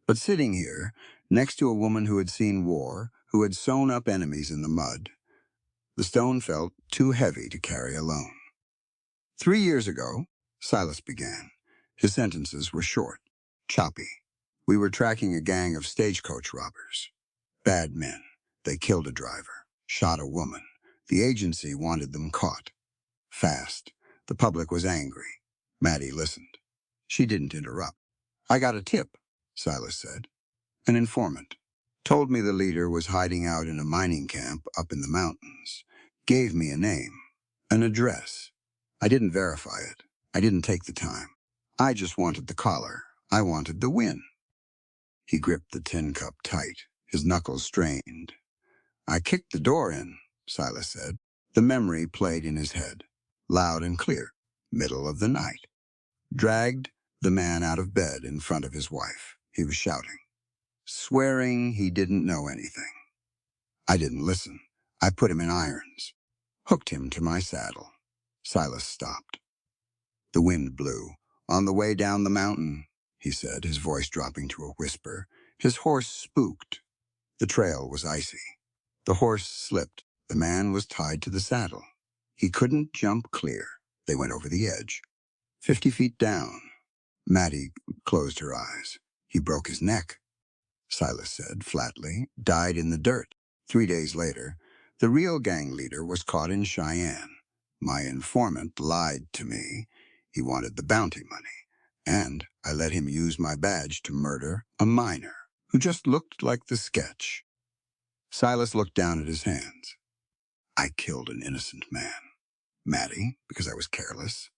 But sitting here, next to a woman who had seen war, who had sewn up enemies in the mud, the stone felt too heavy to carry alone. 3 years ago, Silas began. His sentences were short, choppy. We were tracking a gang of stagecoach robbers. Bad men. They killed a driver, shot a woman. The agency wanted them caught. Fast. The public was angry. Matty listened. She didn't interrupt. I got a tip, Silas said. An informant. Told me the leader was hiding out in a mining camp up in the mountains. Gave me a name, an address. I didn't verify it. I didn't take the time. I just wanted the collar. I wanted the win. He gripped the tin cup tight, his knuckles strained. I kicked the door in, Silas said. The memory played in his head, loud and clear, middle of the night. Dragged the man out of bed in front of his wife. He was shouting, swearing he didn't know anything. I didn't listen. I put him in irons, hooked him to my saddle. Silas stopped. The wind blew. On the way down the mountain, he said, his voice dropping to a whisper. His horse spooked. The trail was icy. The horse slipped. The man was tied to the saddle. He couldn't jump clear. They went over the edge. 50 feet down. Matty closed her eyes. He broke his neck, Silas said flatly, died in the dirt. 3 days later, the real gang leader was caught in Cheyenne. My informant lied to me. He wanted the bounty money, and I let him use my badge to murder a miner who just looked like the sketch. Silas looked down at his hands. I killed an innocent man. Matty, because I was careless,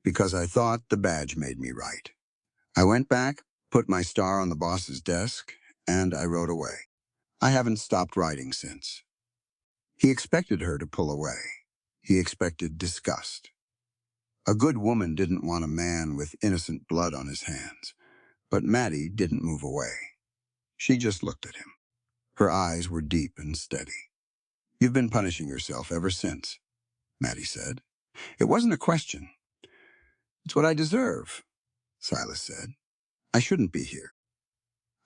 because I thought the badge made me right. I went back, put my star on the boss's desk, and I wrote away. I haven't stopped writing since. He expected her to pull away. He expected disgust. A good woman didn't want a man with innocent blood on his hands, but Maddie didn't move away. She just looked at him. Her eyes were deep and steady. You've been punishing yourself ever since, Maddie said. It wasn't a question. It's what I deserve, Silas said. I shouldn't be here.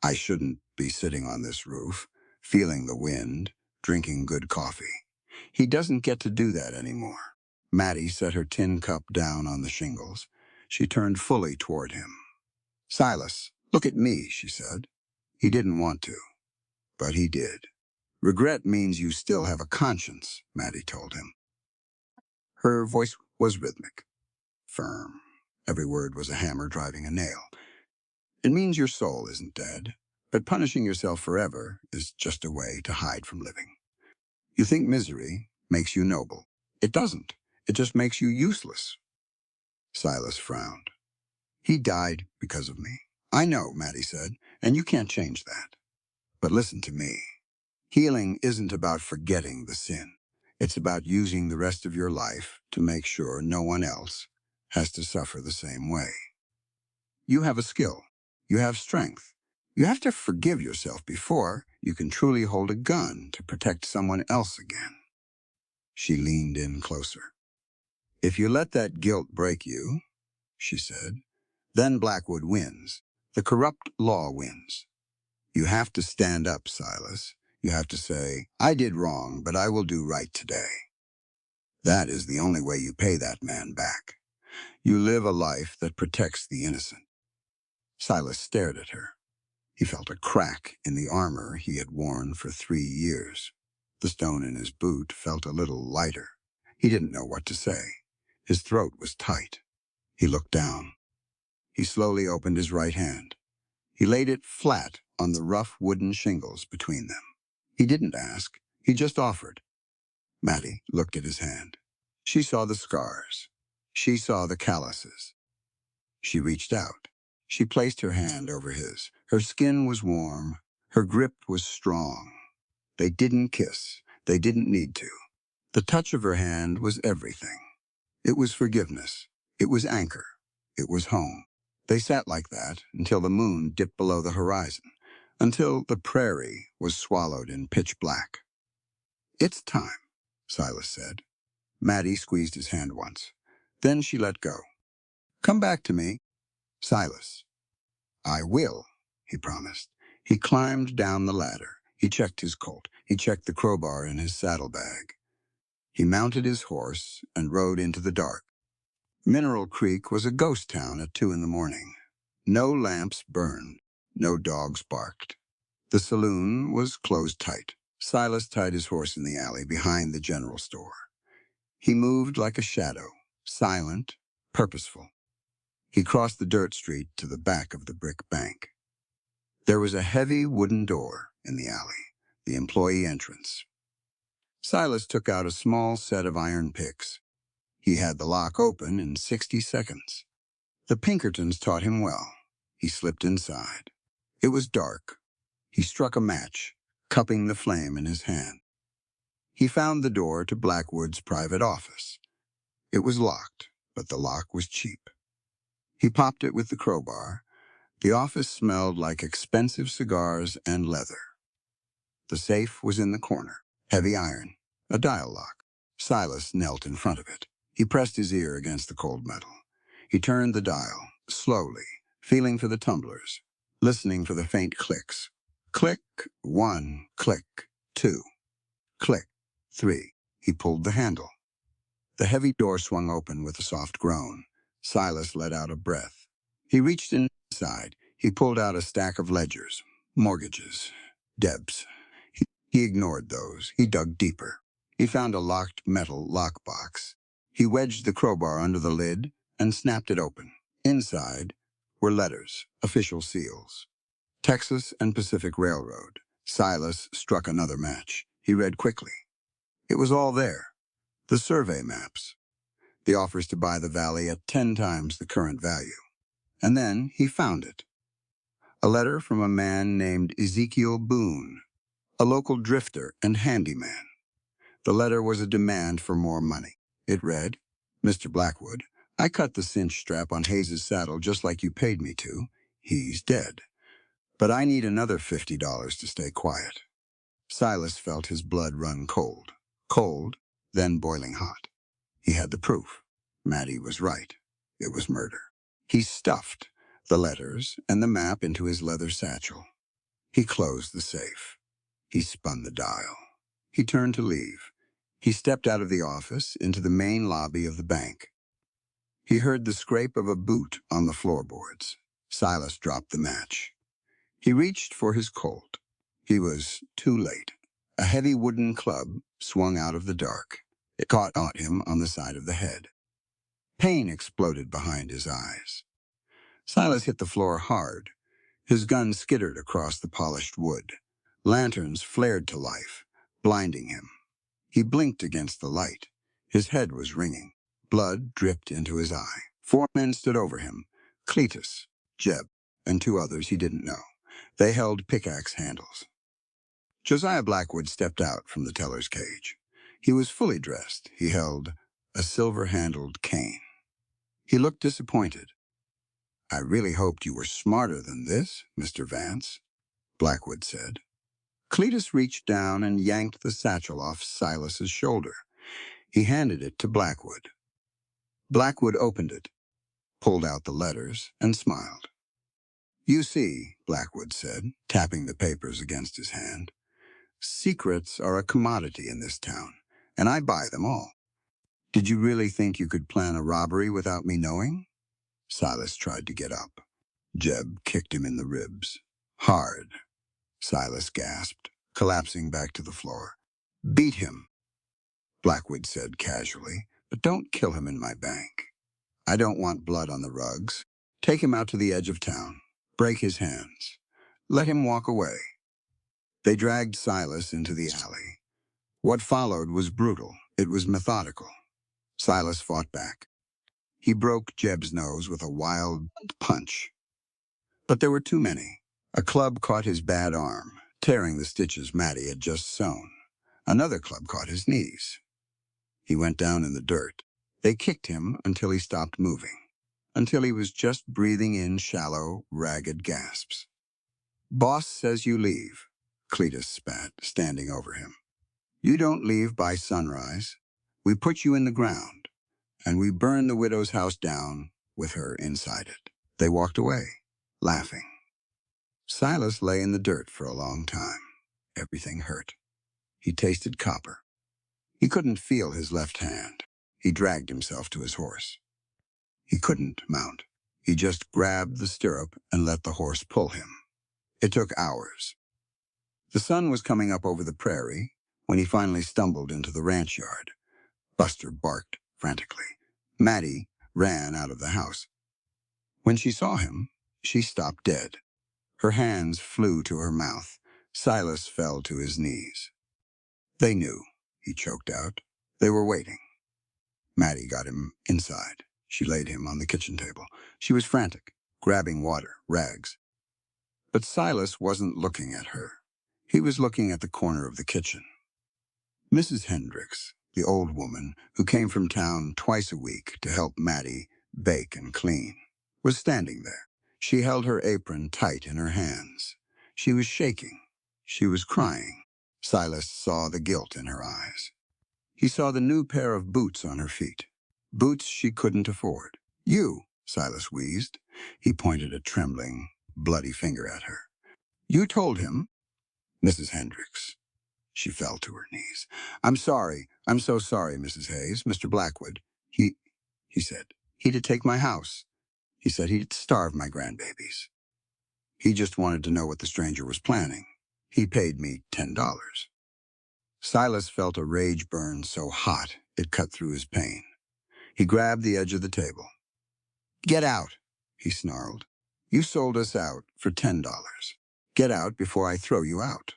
I shouldn't be sitting on this roof, feeling the wind, drinking good coffee. He doesn't get to do that anymore. Maddie set her tin cup down on the shingles. She turned fully toward him. Silas, look at me, she said. He didn't want to, but he did. Regret means you still have a conscience, Maddie told him. Her voice was rhythmic, firm. Every word was a hammer driving a nail. It means your soul isn't dead, but punishing yourself forever is just a way to hide from living. You think misery makes you noble. It doesn't. It just makes you useless. Silas frowned. He died because of me. I know, Maddie said, and you can't change that. But listen to me. Healing isn't about forgetting the sin. It's about using the rest of your life to make sure no one else has to suffer the same way. You have a skill. You have strength. You have to forgive yourself before you can truly hold a gun to protect someone else again. She leaned in closer. If you let that guilt break you, she said, then Blackwood wins. The corrupt law wins. You have to stand up, Silas. You have to say, I did wrong, but I will do right today. That is the only way you pay that man back. You live a life that protects the innocent. Silas stared at her. He felt a crack in the armor he had worn for 3 years. The stone in his boot felt a little lighter. He didn't know what to say. His throat was tight. He looked down. He slowly opened his right hand. He laid it flat on the rough wooden shingles between them. He didn't ask. He just offered. Maddie looked at his hand. She saw the scars. She saw the calluses. She reached out. She placed her hand over his. Her skin was warm. Her grip was strong. They didn't kiss. They didn't need to. The touch of her hand was everything. It was forgiveness. It was anchor. It was home. They sat like that until the moon dipped below the horizon, until the prairie was swallowed in pitch black. It's time, Silas said. Maddie squeezed his hand once. Then she let go. Come back to me, Silas. I will, he promised. He climbed down the ladder. He checked his colt. He checked the crowbar in his saddlebag. He mounted his horse and rode into the dark. Mineral Creek was a ghost town at 2 a.m. No lamps burned. No dogs barked. The saloon was closed tight. Silas tied his horse in the alley behind the general store. He moved like a shadow, silent, purposeful. He crossed the dirt street to the back of the brick bank. There was a heavy wooden door in the alley, the employee entrance. Silas took out a small set of iron picks. He had the lock open in 60 seconds. The Pinkertons taught him well. He slipped inside. It was dark. He struck a match, cupping the flame in his hand. He found the door to Blackwood's private office. It was locked, but the lock was cheap. He popped it with the crowbar. The office smelled like expensive cigars and leather. The safe was in the corner, heavy iron, a dial lock. Silas knelt in front of it. He pressed his ear against the cold metal. He turned the dial, slowly, feeling for the tumblers, listening for the faint clicks. Click, 1, click, 2, click, 3. He pulled the handle. The heavy door swung open with a soft groan. Silas let out a breath. He reached inside. He pulled out a stack of ledgers, mortgages, debts. He ignored those. He dug deeper. He found a locked metal lockbox. He wedged the crowbar under the lid and snapped it open. Inside were letters, official seals. Texas and Pacific Railroad. Silas struck another match. He read quickly. It was all there. The survey maps. The offers to buy the valley at 10 times the current value. And then he found it. A letter from a man named Ezekiel Boone, a local drifter and handyman. The letter was a demand for more money. It read, "Mr. Blackwood, I cut the cinch strap on Hayes's saddle just like you paid me to. He's dead. But I need another $50 to stay quiet." Silas felt his blood run cold. Cold, then boiling hot. He had the proof. Mattie was right. It was murder. He stuffed the letters and the map into his leather satchel. He closed the safe. He spun the dial. He turned to leave. He stepped out of the office into the main lobby of the bank. He heard the scrape of a boot on the floorboards. Silas dropped the match. He reached for his Colt. He was too late. A heavy wooden club swung out of the dark. It caught him on the side of the head. Pain exploded behind his eyes. Silas hit the floor hard. His gun skittered across the polished wood. Lanterns flared to life, blinding him. He blinked against the light. His head was ringing. Blood dripped into his eye. 4 men stood over him: Cletus, Jeb, and 2 others he didn't know. They held pickaxe handles. Josiah Blackwood stepped out from the teller's cage. He was fully dressed. He held a silver-handled cane. He looked disappointed. "I really hoped you were smarter than this, Mr. Vance," Blackwood said. Cletus reached down and yanked the satchel off Silas's shoulder. He handed it to Blackwood. Blackwood opened it, pulled out the letters, and smiled. "You see," Blackwood said, tapping the papers against his hand, "secrets are a commodity in this town, and I buy them all. Did you really think you could plan a robbery without me knowing?" Silas tried to get up. Jeb kicked him in the ribs. "Hard," Silas gasped, collapsing back to the floor. "Beat him," Blackwood said casually, "but don't kill him in my bank. I don't want blood on the rugs. Take him out to the edge of town. Break his hands. Let him walk away." They dragged Silas into the alley. What followed was brutal. It was methodical. Silas fought back. He broke Jeb's nose with a wild punch. But there were too many. A club caught his bad arm, tearing the stitches Mattie had just sewn. Another club caught his knees. He went down in the dirt. They kicked him until he stopped moving, until he was just breathing in shallow, ragged gasps. "Boss says you leave," Cletus spat, standing over him. "You don't leave by sunrise. We put you in the ground, and we burn the widow's house down with her inside it." They walked away, laughing. Silas lay in the dirt for a long time. Everything hurt. He tasted copper. He couldn't feel his left hand. He dragged himself to his horse. He couldn't mount. He just grabbed the stirrup and let the horse pull him. It took hours. The sun was coming up over the prairie when he finally stumbled into the ranch yard. Buster barked frantically. Mattie ran out of the house. When she saw him, she stopped dead. Her hands flew to her mouth. Silas fell to his knees. "They knew," he choked out. "They were waiting." Mattie got him inside. She laid him on the kitchen table. She was frantic, grabbing water, rags. But Silas wasn't looking at her. He was looking at the corner of the kitchen. Mrs. Hendricks, the old woman who came from town twice a week to help Mattie bake and clean, was standing there. She held her apron tight in her hands. She was shaking. She was crying. Silas saw the guilt in her eyes. He saw the new pair of boots on her feet. Boots she couldn't afford. "You," Silas wheezed. He pointed a trembling, bloody finger at her. "You told him?" "Mrs. Hendricks." She fell to her knees. "I'm sorry. I'm so sorry, Mrs. Hayes. Mr. Blackwood. He said, he'd take my house. He said he'd starve my grandbabies. He just wanted to know what the stranger was planning. He paid me $10. Silas felt a rage burn so hot it cut through his pain. He grabbed the edge of the table. "Get out," he snarled. "You sold us out for $10. Get out before I throw you out."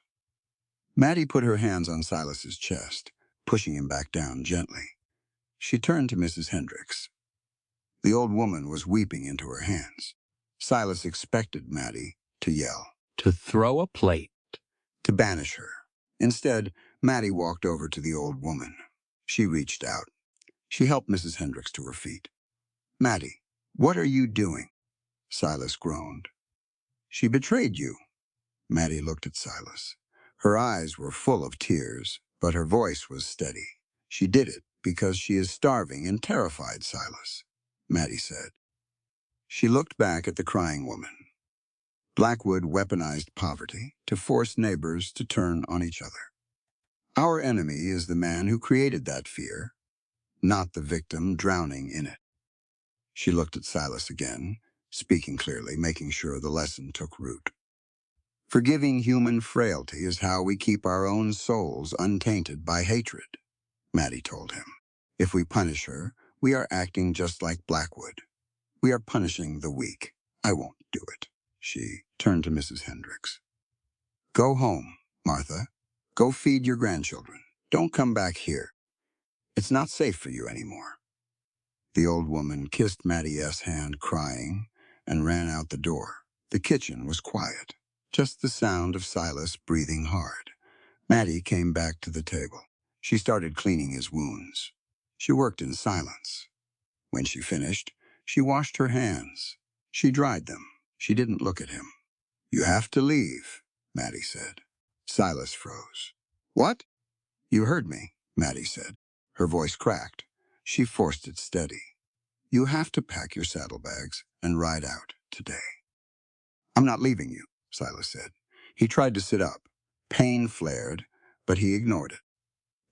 Mattie put her hands on Silas's chest, pushing him back down gently. She turned to Mrs. Hendricks. The old woman was weeping into her hands. Silas expected Maddie to yell, To throw a plate. to banish her. Instead, Maddie walked over to the old woman. She reached out. She helped Mrs. Hendricks to her feet. Maddie, what are you doing? Silas groaned. She betrayed you. Maddie looked at Silas. Her eyes were full of tears, but her voice was steady. She did it because she is starving and terrified, Silas, Maddie said. She looked back at the crying woman. Blackwood weaponized poverty to force neighbors to turn on each other. Our enemy is the man who created that fear, not the victim drowning in it. She looked at Silas again, speaking clearly, making sure the lesson took root. Forgiving human frailty is how we keep our own souls untainted by hatred, Maddie told him. If we punish her, we are acting just like Blackwood. We are punishing the weak. I won't do it. She turned to Mrs. Hendricks. Go home, Martha. Go feed your grandchildren. Don't come back here. It's not safe for you anymore. The old woman kissed Maddie's hand, crying, and ran out the door. The kitchen was quiet, just the sound of Silas breathing hard. Maddie came back to the table. She started cleaning his wounds. She worked in silence. When she finished, she washed her hands. She dried them. She didn't look at him. You have to leave, Maddie said. Silas froze. What? You heard me, Maddie said. Her voice cracked. She forced it steady. You have to pack your saddlebags and ride out today. I'm not leaving you, Silas said. He tried to sit up. Pain flared, but he ignored it.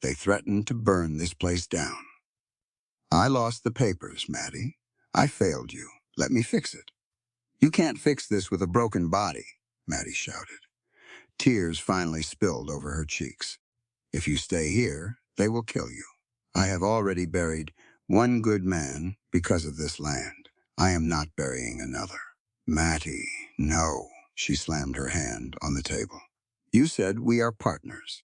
They threatened to burn this place down. I lost the papers, Maddie. I failed you. Let me fix it. You can't fix this with a broken body, Maddie shouted. Tears finally spilled over her cheeks. If you stay here, they will kill you. I have already buried one good man because of this land. I am not burying another. Mattie, no, she slammed her hand on the table. You said we are partners.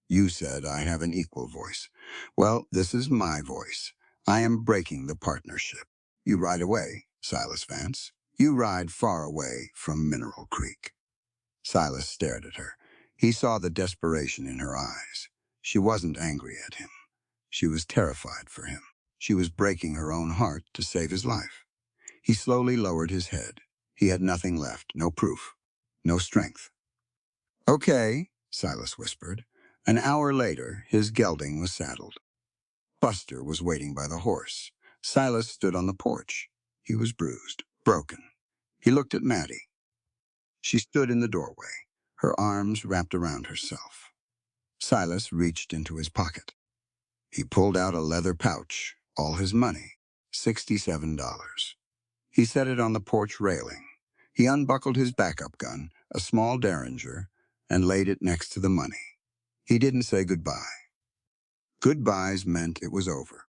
You said I have an equal voice. Well, this is my voice. I am breaking the partnership. You ride away, Silas Vance. You ride far away from Mineral Creek. Silas stared at her. He saw the desperation in her eyes. She wasn't angry at him. She was terrified for him. She was breaking her own heart to save his life. He slowly lowered his head. He had nothing left, no proof, no strength. Okay, Silas whispered. An hour later, his gelding was saddled. Buster was waiting by the horse. Silas stood on the porch. He was bruised, broken. He looked at Maddie. She stood in the doorway, her arms wrapped around herself. Silas reached into his pocket. He pulled out a leather pouch, all his money, $67. He set it on the porch railing. He unbuckled his backup gun, a small Derringer, and laid it next to the money. He didn't say goodbye. Goodbyes meant it was over.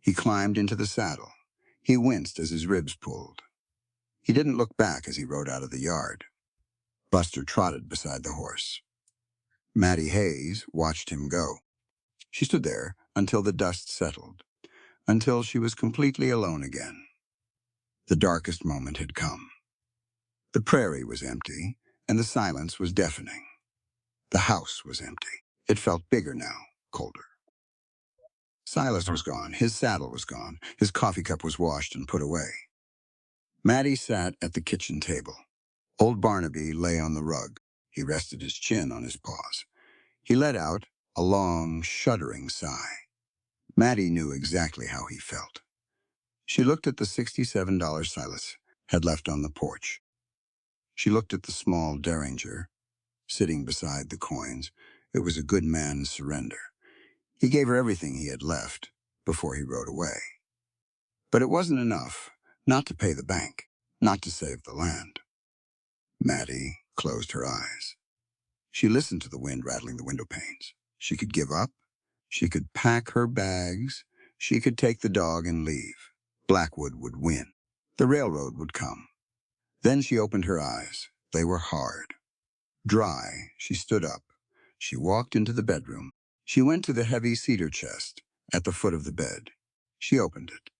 He climbed into the saddle. He winced as his ribs pulled. He didn't look back as he rode out of the yard. Buster trotted beside the horse. Mattie Hayes watched him go. She stood there until the dust settled, until she was completely alone again. The darkest moment had come. The prairie was empty, and the silence was deafening. The house was empty. It felt bigger now, colder. Silas was gone. His saddle was gone. His coffee cup was washed and put away. Maddie sat at the kitchen table. Old Barnaby lay on the rug. He rested his chin on his paws. He let out a long, shuddering sigh. Maddie knew exactly how he felt. She looked at the $67 Silas had left on the porch. She looked at the small Derringer sitting beside the coins. It was a good man's surrender. He gave her everything he had left before he rode away. But it wasn't enough, not to pay the bank, not to save the land. Maddie closed her eyes. She listened to the wind rattling the window panes. She could give up. She could pack her bags. She could take the dog and leave. Blackwood would win. The railroad would come. Then she opened her eyes. They were hard. Dry, she stood up. She walked into the bedroom. She went to the heavy cedar chest at the foot of the bed. She opened it.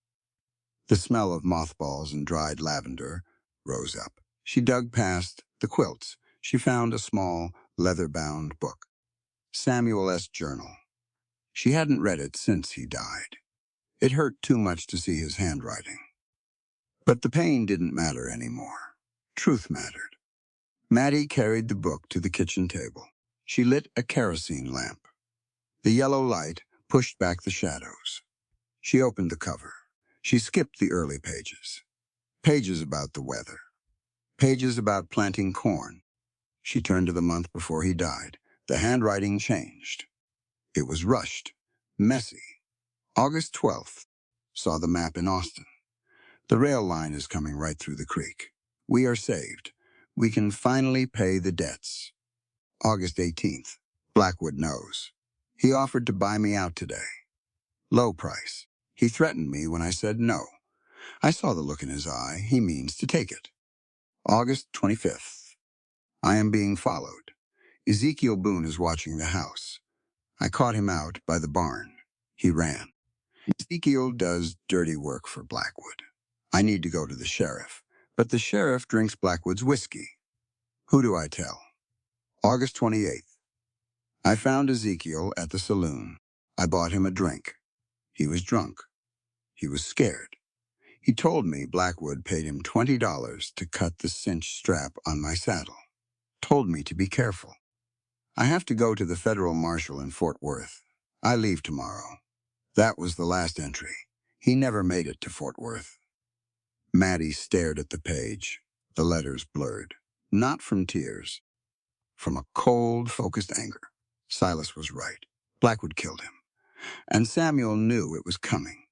The smell of mothballs and dried lavender rose up. She dug past the quilts. She found a small, leather-bound book. Samuel S. Journal. She hadn't read it since he died. It hurt too much to see his handwriting. But the pain didn't matter anymore. Truth mattered. Maddie carried the book to the kitchen table. She lit a kerosene lamp. The yellow light pushed back the shadows. She opened the cover. She skipped the early pages. Pages about the weather. Pages about planting corn. She turned to the month before he died. The handwriting changed. It was rushed, messy. August 12th. Saw the map in Austin. The rail line is coming right through the creek. We are saved. We can finally pay the debts. August 18th. Blackwood knows. He offered to buy me out today. Low price. He threatened me when I said no. I saw the look in his eye. He means to take it. August 25th. I am being followed. Ezekiel Boone is watching the house. I caught him out by the barn. He ran. Ezekiel does dirty work for Blackwood. I need to go to the sheriff, but the sheriff drinks Blackwood's whiskey. Who do I tell? August 28th. I found Ezekiel at the saloon. I bought him a drink. He was drunk. He was scared. He told me Blackwood paid him $20 to cut the cinch strap on my saddle. Told me to be careful. I have to go to the federal marshal in Fort Worth. I leave tomorrow. That was the last entry. He never made it to Fort Worth. Maddie stared at the page, the letters blurred. Not from tears, from a cold, focused anger. Silas was right. Blackwood killed him. And Samuel knew it was coming.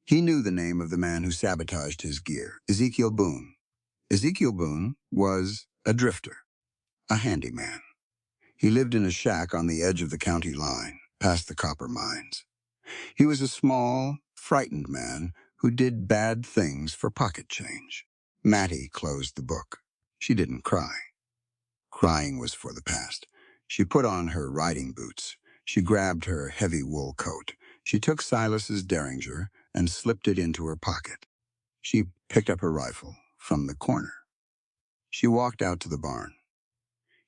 He knew the name of the man who sabotaged his gear, Ezekiel Boone. Ezekiel Boone was a drifter, a handyman. He lived in a shack on the edge of the county line, past the copper mines. He was a small, frightened man who did bad things for pocket change. Mattie closed the book. She didn't cry. Crying was for the past. She put on her riding boots. She grabbed her heavy wool coat. She took Silas's derringer and slipped it into her pocket. She picked up her rifle from the corner. She walked out to the barn.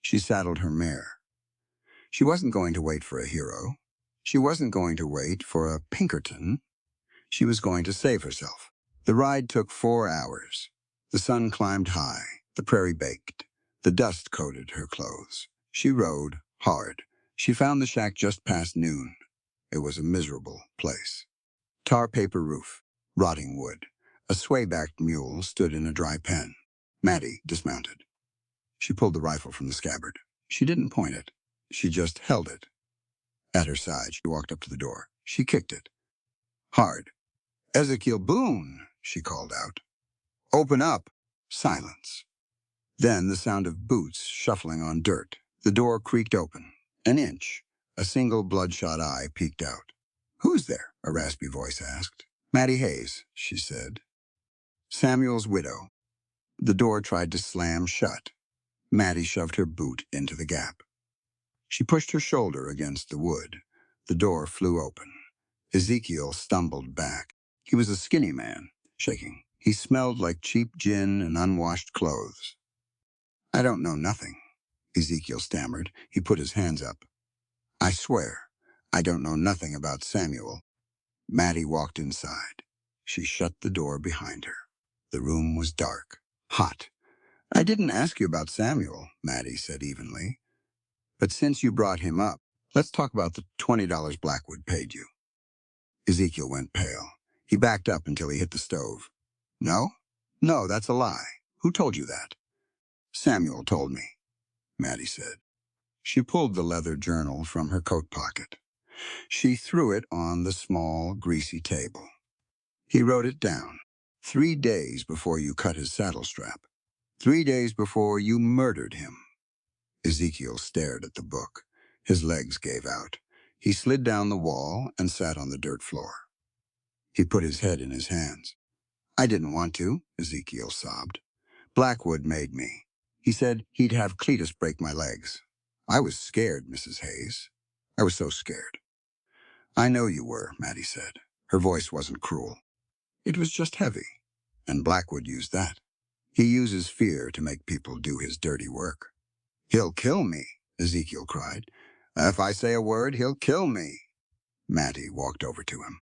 She saddled her mare. She wasn't going to wait for a hero. She wasn't going to wait for a Pinkerton. She was going to save herself. The ride took 4 hours. The sun climbed high. The prairie baked. The dust coated her clothes. She rode hard. She found the shack just past noon. It was a miserable place. Tar paper roof, rotting wood. A sway-backed mule stood in a dry pen. Maddie dismounted. She pulled the rifle from the scabbard. She didn't point it. She just held it. At her side, she walked up to the door. She kicked it. Hard. "Ezekiel Boone," she called out. "Open up." Silence. Then the sound of boots shuffling on dirt. The door creaked open. An inch. A single bloodshot eye peeked out. "Who's there?" a raspy voice asked. "Mattie Hayes," she said. Samuel's widow. The door tried to slam shut. Mattie shoved her boot into the gap. She pushed her shoulder against the wood. The door flew open. Ezekiel stumbled back. He was a skinny man, shaking. He smelled like cheap gin and unwashed clothes. "I don't know nothing," Ezekiel stammered. He put his hands up. "I swear, I don't know nothing about Samuel." Mattie walked inside. She shut the door behind her. The room was dark, hot. "I didn't ask you about Samuel," Mattie said evenly. "But since you brought him up, let's talk about the $20 Blackwood paid you." Ezekiel went pale. He backed up until he hit the stove. "No? No, that's a lie. Who told you that?" "Samuel told me," Mattie said. She pulled the leather journal from her coat pocket. She threw it on the small, greasy table. He wrote it down. 3 days before you cut his saddle strap. 3 days before you murdered him. Ezekiel stared at the book. His legs gave out. He slid down the wall and sat on the dirt floor. He put his head in his hands. "I didn't want to," Ezekiel sobbed. "Blackwood made me. He said he'd have Cletus break my legs. I was scared, Mrs. Hayes. I was so scared." "I know you were," Mattie said. Her voice wasn't cruel. It was just heavy, and Blackwood used that. He uses fear to make people do his dirty work. He'll kill me, Ezekiel cried. If I say a word, he'll kill me. Mattie walked over to him.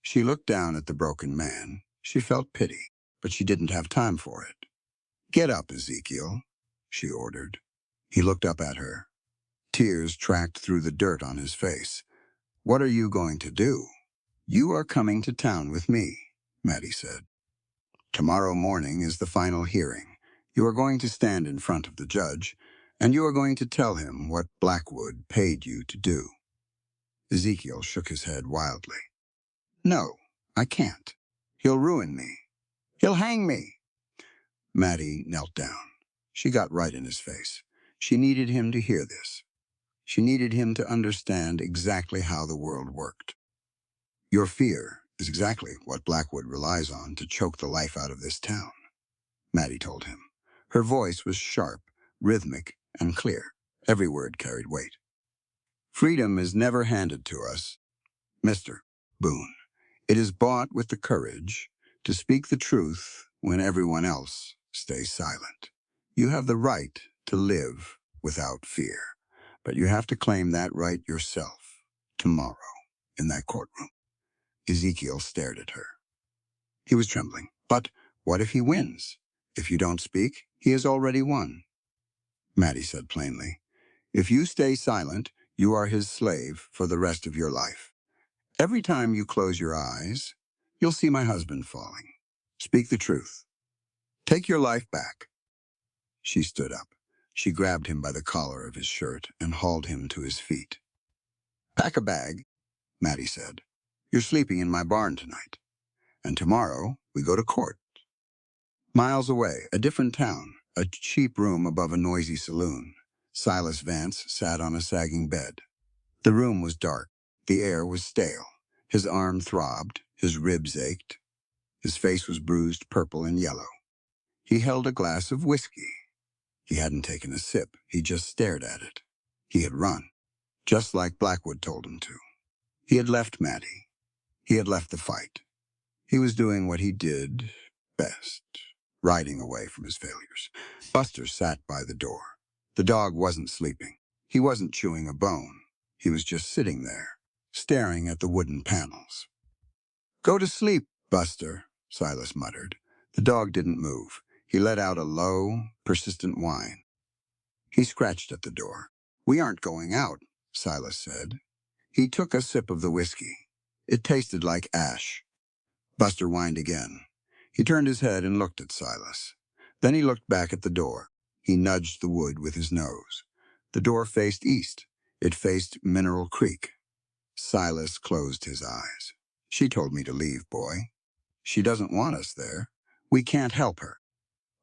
She looked down at the broken man. She felt pity, but she didn't have time for it. Get up, Ezekiel, she ordered. He looked up at her. Tears tracked through the dirt on his face. What are you going to do? You are coming to town with me, Mattie said. Tomorrow morning is the final hearing. You are going to stand in front of the judge, and you are going to tell him what Blackwood paid you to do. Ezekiel shook his head wildly. No, I can't. He'll ruin me. He'll hang me. Mattie knelt down. She got right in his face. She needed him to hear this. She needed him to understand exactly how the world worked. Your fear is exactly what Blackwood relies on to choke the life out of this town, Mattie told him. Her voice was sharp, rhythmic, and clear. Every word carried weight. Freedom is never handed to us, Mr. Boone. It is bought with the courage to speak the truth when everyone else stays silent. You have the right to live without fear, but you have to claim that right yourself tomorrow in that courtroom. Ezekiel stared at her. He was trembling. But what if he wins? If you don't speak, he has already won. Mattie said plainly, if you stay silent, you are his slave for the rest of your life. Every time you close your eyes, you'll see my husband falling. Speak the truth. Take your life back. She stood up. She grabbed him by the collar of his shirt and hauled him to his feet. Pack a bag, Mattie said. You're sleeping in my barn tonight. And tomorrow, we go to court. Miles away, a different town, a cheap room above a noisy saloon. Silas Vance sat on a sagging bed. The room was dark. The air was stale. His arm throbbed. His ribs ached. His face was bruised purple and yellow. He held a glass of whiskey. He hadn't taken a sip. He just stared at it. He had run, just like Blackwood told him to. He had left Mattie. He had left the fight. He was doing what he did best, riding away from his failures. Buster sat by the door. The dog wasn't sleeping. He wasn't chewing a bone. He was just sitting there, staring at the wooden panels. Go to sleep, Buster, Silas muttered. The dog didn't move. He let out a low, persistent whine. He scratched at the door. We aren't going out, Silas said. He took a sip of the whiskey. It tasted like ash. Buster whined again. He turned his head and looked at Silas. Then he looked back at the door. He nudged the wood with his nose. The door faced east. It faced Mineral Creek. Silas closed his eyes. She told me to leave, boy. She doesn't want us there. We can't help her.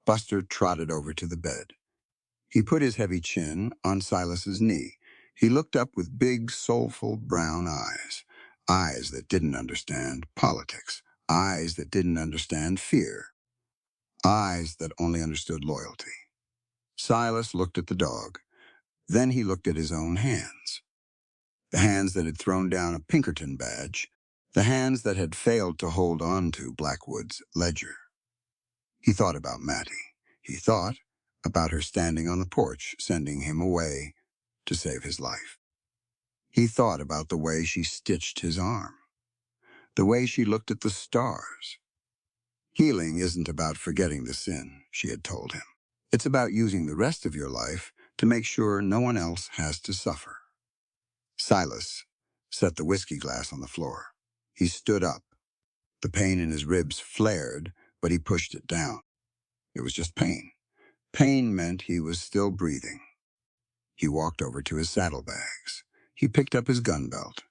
Buster trotted over to the bed. He put his heavy chin on Silas's knee. He looked up with big, soulful brown eyes. Eyes that didn't understand politics. Eyes that didn't understand fear. Eyes that only understood loyalty. Silas looked at the dog. Then he looked at his own hands. The hands that had thrown down a Pinkerton badge. The hands that had failed to hold on to Blackwood's ledger. He thought about Mattie. He thought about her standing on the porch, sending him away to save his life. He thought about the way she stitched his arm. The way she looked at the stars. Healing isn't about forgetting the sin, she had told him. It's about using the rest of your life to make sure no one else has to suffer. Silas set the whiskey glass on the floor. He stood up. The pain in his ribs flared, but he pushed it down. It was just pain. Pain meant he was still breathing. He walked over to his saddlebags. He picked up his gun belt.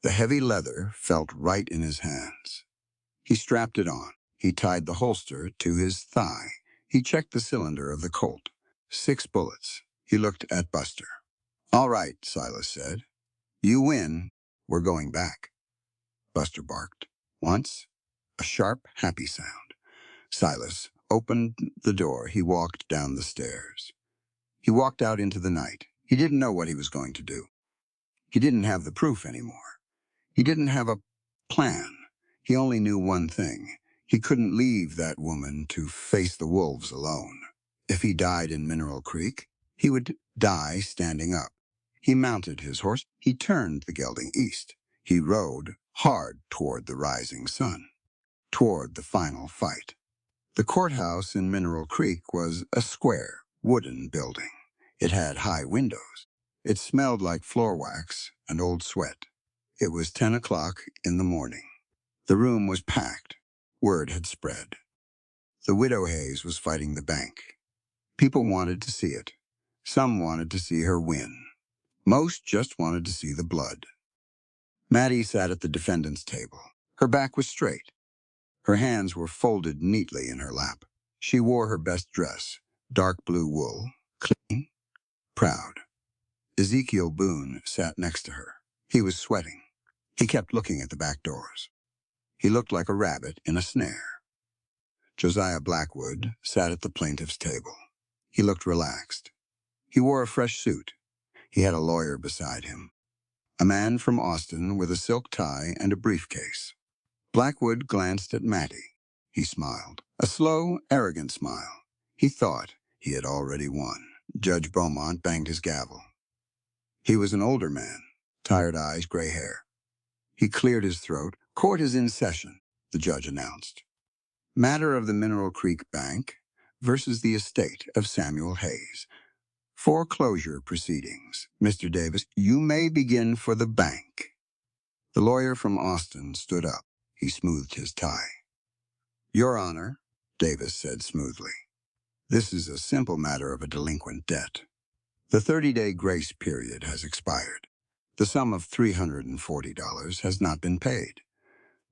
The heavy leather felt right in his hands. He strapped it on. He tied the holster to his thigh. He checked the cylinder of the Colt. 6 bullets. He looked at Buster. All right, Silas said. You win. We're going back. Buster barked. Once, a sharp, happy sound. Silas opened the door. He walked down the stairs. He walked out into the night. He didn't know what he was going to do. He didn't have the proof anymore. He didn't have a plan. He only knew one thing. He couldn't leave that woman to face the wolves alone. If he died in Mineral Creek, he would die standing up. He mounted his horse. He turned the gelding east. He rode hard toward the rising sun, toward the final fight. The courthouse in Mineral Creek was a square, wooden building. It had high windows. It smelled like floor wax and old sweat. It was 10 o'clock in the morning. The room was packed. Word had spread. The widow Hayes was fighting the bank. People wanted to see it. Some wanted to see her win. Most just wanted to see the blood. Maddie sat at the defendant's table. Her back was straight. Her hands were folded neatly in her lap. She wore her best dress, dark blue wool, clean, proud. Ezekiel Boone sat next to her. He was sweating. He kept looking at the back doors. He looked like a rabbit in a snare. Josiah Blackwood sat at the plaintiff's table. He looked relaxed. He wore a fresh suit. He had a lawyer beside him, a man from Austin with a silk tie and a briefcase. Blackwood glanced at Mattie. He smiled, a slow, arrogant smile. He thought he had already won. Judge Beaumont banged his gavel. He was an older man, tired eyes, gray hair. He cleared his throat. Court is in session, the judge announced. Matter of the Mineral Creek Bank versus the estate of Samuel Hayes. Foreclosure proceedings. Mr. Davis, you may begin for the bank. The lawyer from Austin stood up. He smoothed his tie. Your Honor, Davis said smoothly, this is a simple matter of a delinquent debt. The 30-day grace period has expired. The sum of $340 has not been paid.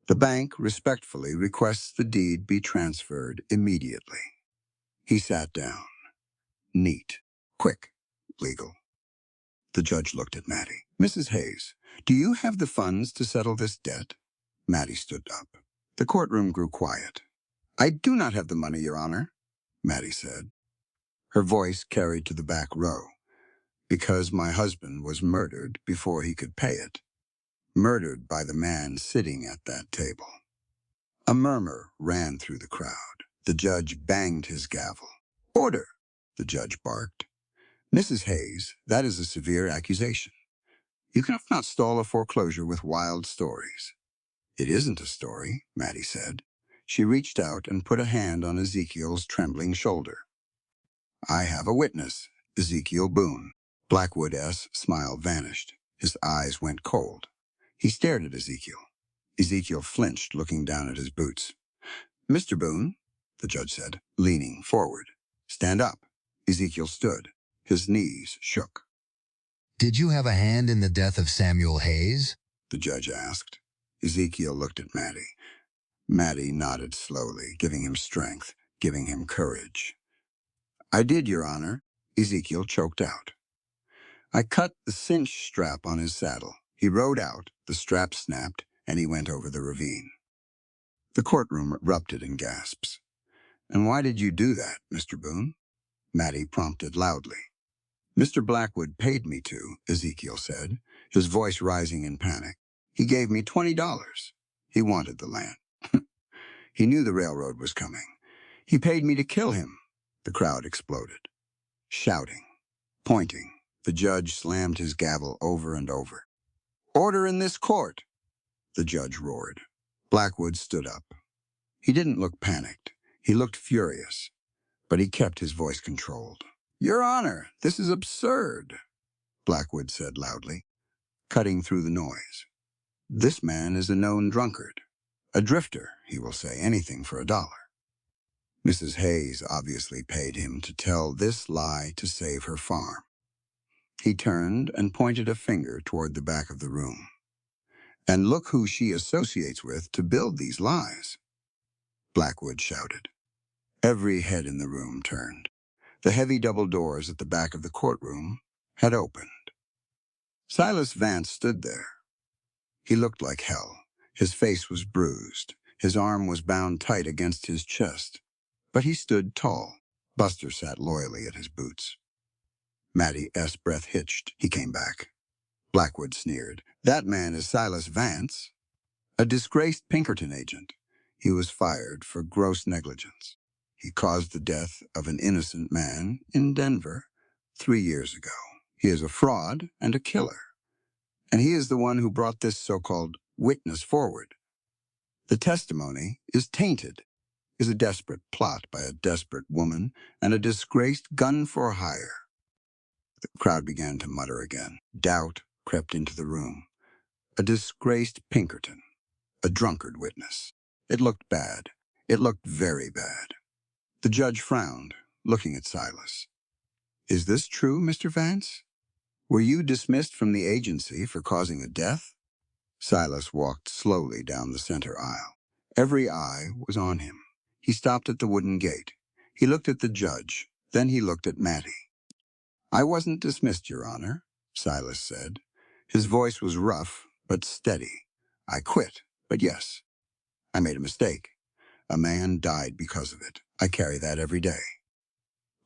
The bank respectfully requests the deed be transferred immediately. He sat down. Neat, quick, legal. The judge looked at Mattie. Mrs. Hayes, do you have the funds to settle this debt? Mattie stood up. The courtroom grew quiet. I do not have the money, Your Honor, Mattie said. Her voice carried to the back row. Because my husband was murdered before he could pay it. Murdered by the man sitting at that table. A murmur ran through the crowd. The judge banged his gavel. Order, the judge barked. Mrs. Hayes, that is a severe accusation. You cannot stall a foreclosure with wild stories. It isn't a story, Mattie said. She reached out and put a hand on Ezekiel's trembling shoulder. I have a witness, Ezekiel Boone. Blackwood's smile vanished. His eyes went cold. He stared at Ezekiel. Ezekiel flinched, looking down at his boots. Mr. Boone, the judge said, leaning forward. Stand up. Ezekiel stood. His knees shook. Did you have a hand in the death of Samuel Hayes? The judge asked. Ezekiel looked at Mattie. Mattie nodded slowly, giving him strength, giving him courage. I did, Your Honor, Ezekiel choked out. I cut the cinch strap on his saddle. He rode out, the strap snapped, and he went over the ravine. The courtroom erupted in gasps. And why did you do that, Mr. Boone? Mattie prompted loudly. Mr. Blackwood paid me to, Ezekiel said, his voice rising in panic. He gave me $20. He wanted the land. He knew the railroad was coming. He paid me to kill him. The crowd exploded. Shouting, pointing, the judge slammed his gavel over and over. Order in this court, the judge roared. Blackwood stood up. He didn't look panicked. He looked furious, but he kept his voice controlled. Your Honor, this is absurd, Blackwood said loudly, cutting through the noise. This man is a known drunkard. A drifter, he will say anything for $1. Mrs. Hayes obviously paid him to tell this lie to save her farm. He turned and pointed a finger toward the back of the room. And look who she associates with to build these lies, Blackwood shouted. Every head in the room turned. The heavy double doors at the back of the courtroom had opened. Silas Vance stood there. He looked like hell. His face was bruised. His arm was bound tight against his chest. But he stood tall. Buster sat loyally at his boots. Mattie's breath hitched. He came back. Blackwood sneered. That man is Silas Vance, a disgraced Pinkerton agent. He was fired for gross negligence. He caused the death of an innocent man in Denver 3 years ago. He is a fraud and a killer, and he is the one who brought this so-called witness forward. The testimony is tainted, is a desperate plot by a desperate woman and a disgraced gun for hire. The crowd began to mutter again. Doubt crept into the room. A disgraced Pinkerton, a drunkard witness. It looked bad. It looked very bad. The judge frowned, looking at Silas. Is this true, Mr. Vance? Were you dismissed from the agency for causing a death? Silas walked slowly down the center aisle. Every eye was on him. He stopped at the wooden gate. He looked at the judge. Then he looked at Mattie. I wasn't dismissed, Your Honor, Silas said. His voice was rough, but steady. I quit, but yes, I made a mistake. A man died because of it. I carry that every day.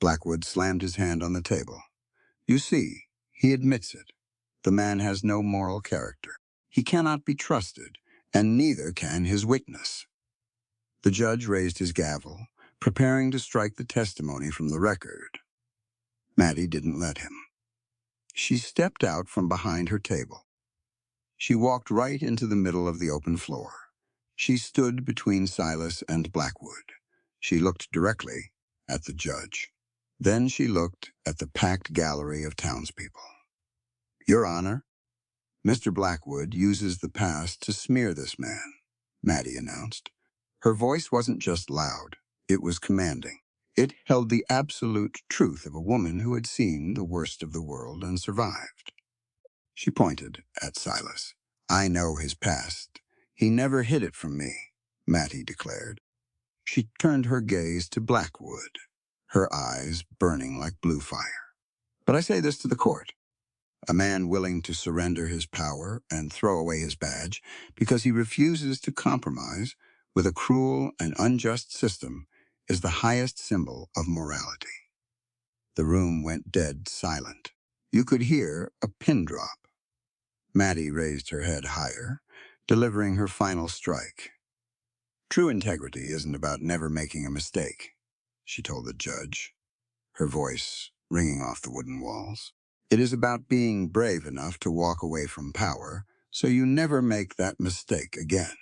Blackwood slammed his hand on the table. You see, he admits it. The man has no moral character. He cannot be trusted, and neither can his witness. The judge raised his gavel, preparing to strike the testimony from the record. Mattie didn't let him. She stepped out from behind her table. She walked right into the middle of the open floor. She stood between Silas and Blackwood. She looked directly at the judge. Then she looked at the packed gallery of townspeople. Your Honor, Mr. Blackwood uses the past to smear this man, Mattie announced. Her voice wasn't just loud, it was commanding. It held the absolute truth of a woman who had seen the worst of the world and survived. She pointed at Silas. I know his past. He never hid it from me, Mattie declared. She turned her gaze to Blackwood, her eyes burning like blue fire. But I say this to the court. A man willing to surrender his power and throw away his badge because he refuses to compromise with a cruel and unjust system is the highest symbol of morality. The room went dead silent. You could hear a pin drop. Mattie raised her head higher, delivering her final strike. True integrity isn't about never making a mistake, she told the judge, her voice ringing off the wooden walls. It is about being brave enough to walk away from power so you never make that mistake again.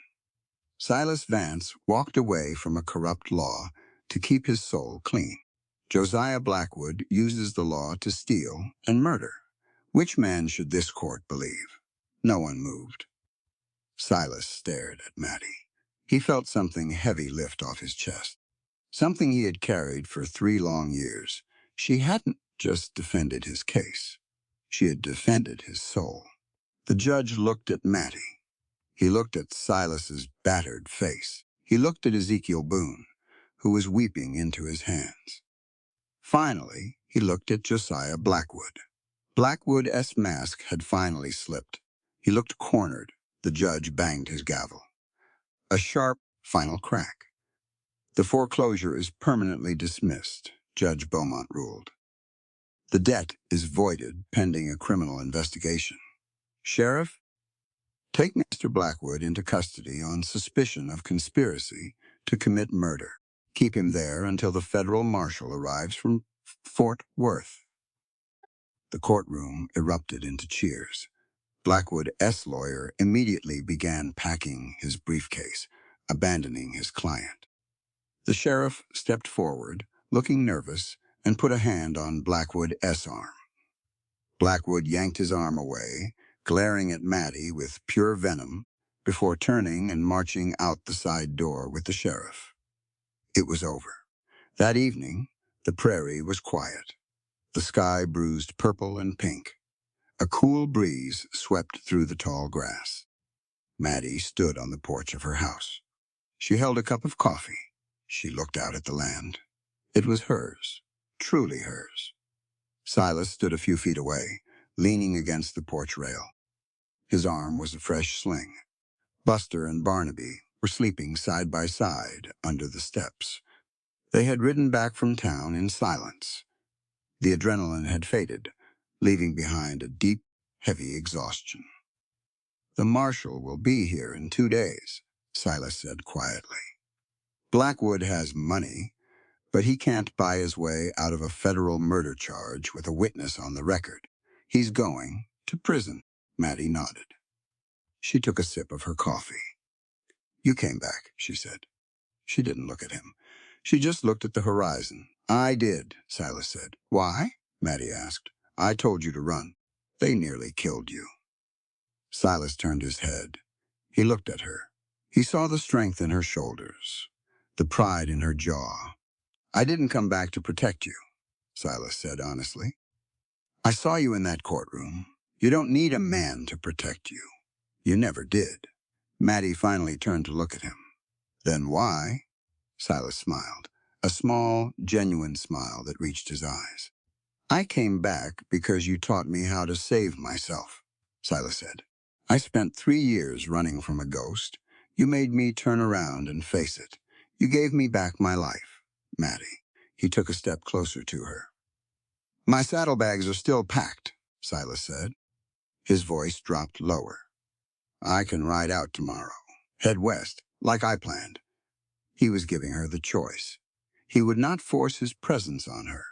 Silas Vance walked away from a corrupt law to keep his soul clean. Josiah Blackwood uses the law to steal and murder. Which man should this court believe? No one moved. Silas stared at Mattie. He felt something heavy lift off his chest. Something he had carried for 3 long years. She hadn't just defended his case. She had defended his soul. The judge looked at Mattie. He looked at Silas's battered face. He looked at Ezekiel Boone, who was weeping into his hands. Finally, he looked at Josiah Blackwood. Blackwood's mask had finally slipped. He looked cornered. The judge banged his gavel. A sharp, final crack. The foreclosure is permanently dismissed, Judge Beaumont ruled. The debt is voided pending a criminal investigation. Sheriff, take Mr. Blackwood into custody on suspicion of conspiracy to commit murder. Keep him there until the federal marshal arrives from Fort Worth. The courtroom erupted into cheers. Blackwood's lawyer immediately began packing his briefcase, abandoning his client. The sheriff stepped forward, looking nervous, and put a hand on Blackwood's arm. Blackwood yanked his arm away, glaring at Mattie with pure venom, before turning and marching out the side door with the sheriff. It was over. That evening, the prairie was quiet. The sky bruised purple and pink. A cool breeze swept through the tall grass. Mattie stood on the porch of her house. She held a cup of coffee. She looked out at the land. It was hers, truly hers. Silas stood a few feet away, leaning against the porch rail. His arm was a fresh sling. Buster and Barnaby were sleeping side by side under the steps. They had ridden back from town in silence. The adrenaline had faded, leaving behind a deep, heavy exhaustion. The marshal will be here in 2 days, Silas said quietly. Blackwood has money, but he can't buy his way out of a federal murder charge with a witness on the record. He's going to prison. Maddie nodded. She took a sip of her coffee. You came back, she said. She didn't look at him. She just looked at the horizon. I did, Silas said. Why? Maddie asked. I told you to run. They nearly killed you. Silas turned his head. He looked at her. He saw the strength in her shoulders, the pride in her jaw. I didn't come back to protect you, Silas said honestly. I saw you in that courtroom. You don't need a man to protect you. You never did. Maddie finally turned to look at him. Then why? Silas smiled, a small, genuine smile that reached his eyes. I came back because you taught me how to save myself, Silas said. I spent 3 years running from a ghost. You made me turn around and face it. You gave me back my life, Maddie. He took a step closer to her. My saddlebags are still packed, Silas said. His voice dropped lower. I can ride out tomorrow. Head west, like I planned. He was giving her the choice. He would not force his presence on her.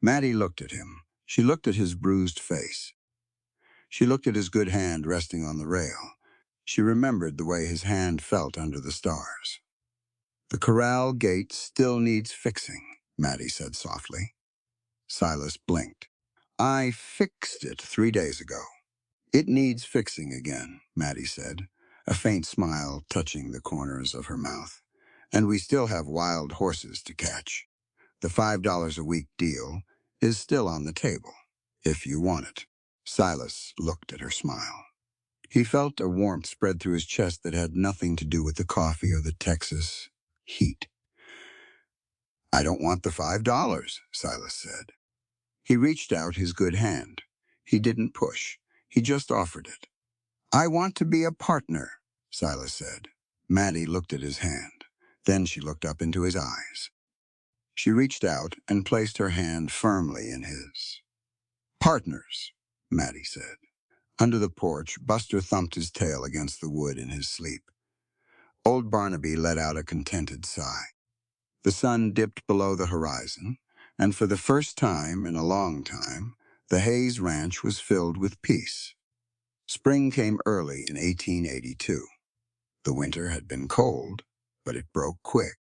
Maddie looked at him. She looked at his bruised face. She looked at his good hand resting on the rail. She remembered the way his hand felt under the stars. The corral gate still needs fixing, Maddie said softly. Silas blinked. I fixed it 3 days ago. It needs fixing again, Maddie said, a faint smile touching the corners of her mouth. And we still have wild horses to catch. The $5 a week deal is still on the table, if you want it. Silas looked at her smile. He felt a warmth spread through his chest that had nothing to do with the coffee or the Texas heat. I don't want the $5, Silas said. He reached out his good hand. He didn't push. He just offered it. I want to be a partner, Silas said. Maddie looked at his hand. Then she looked up into his eyes. She reached out and placed her hand firmly in his. Partners, Maddie said. Under the porch, Buster thumped his tail against the wood in his sleep. Old Barnaby let out a contented sigh. The sun dipped below the horizon, and for the first time in a long time, the Hayes Ranch was filled with peace. Spring came early in 1882. The winter had been cold, but it broke quick.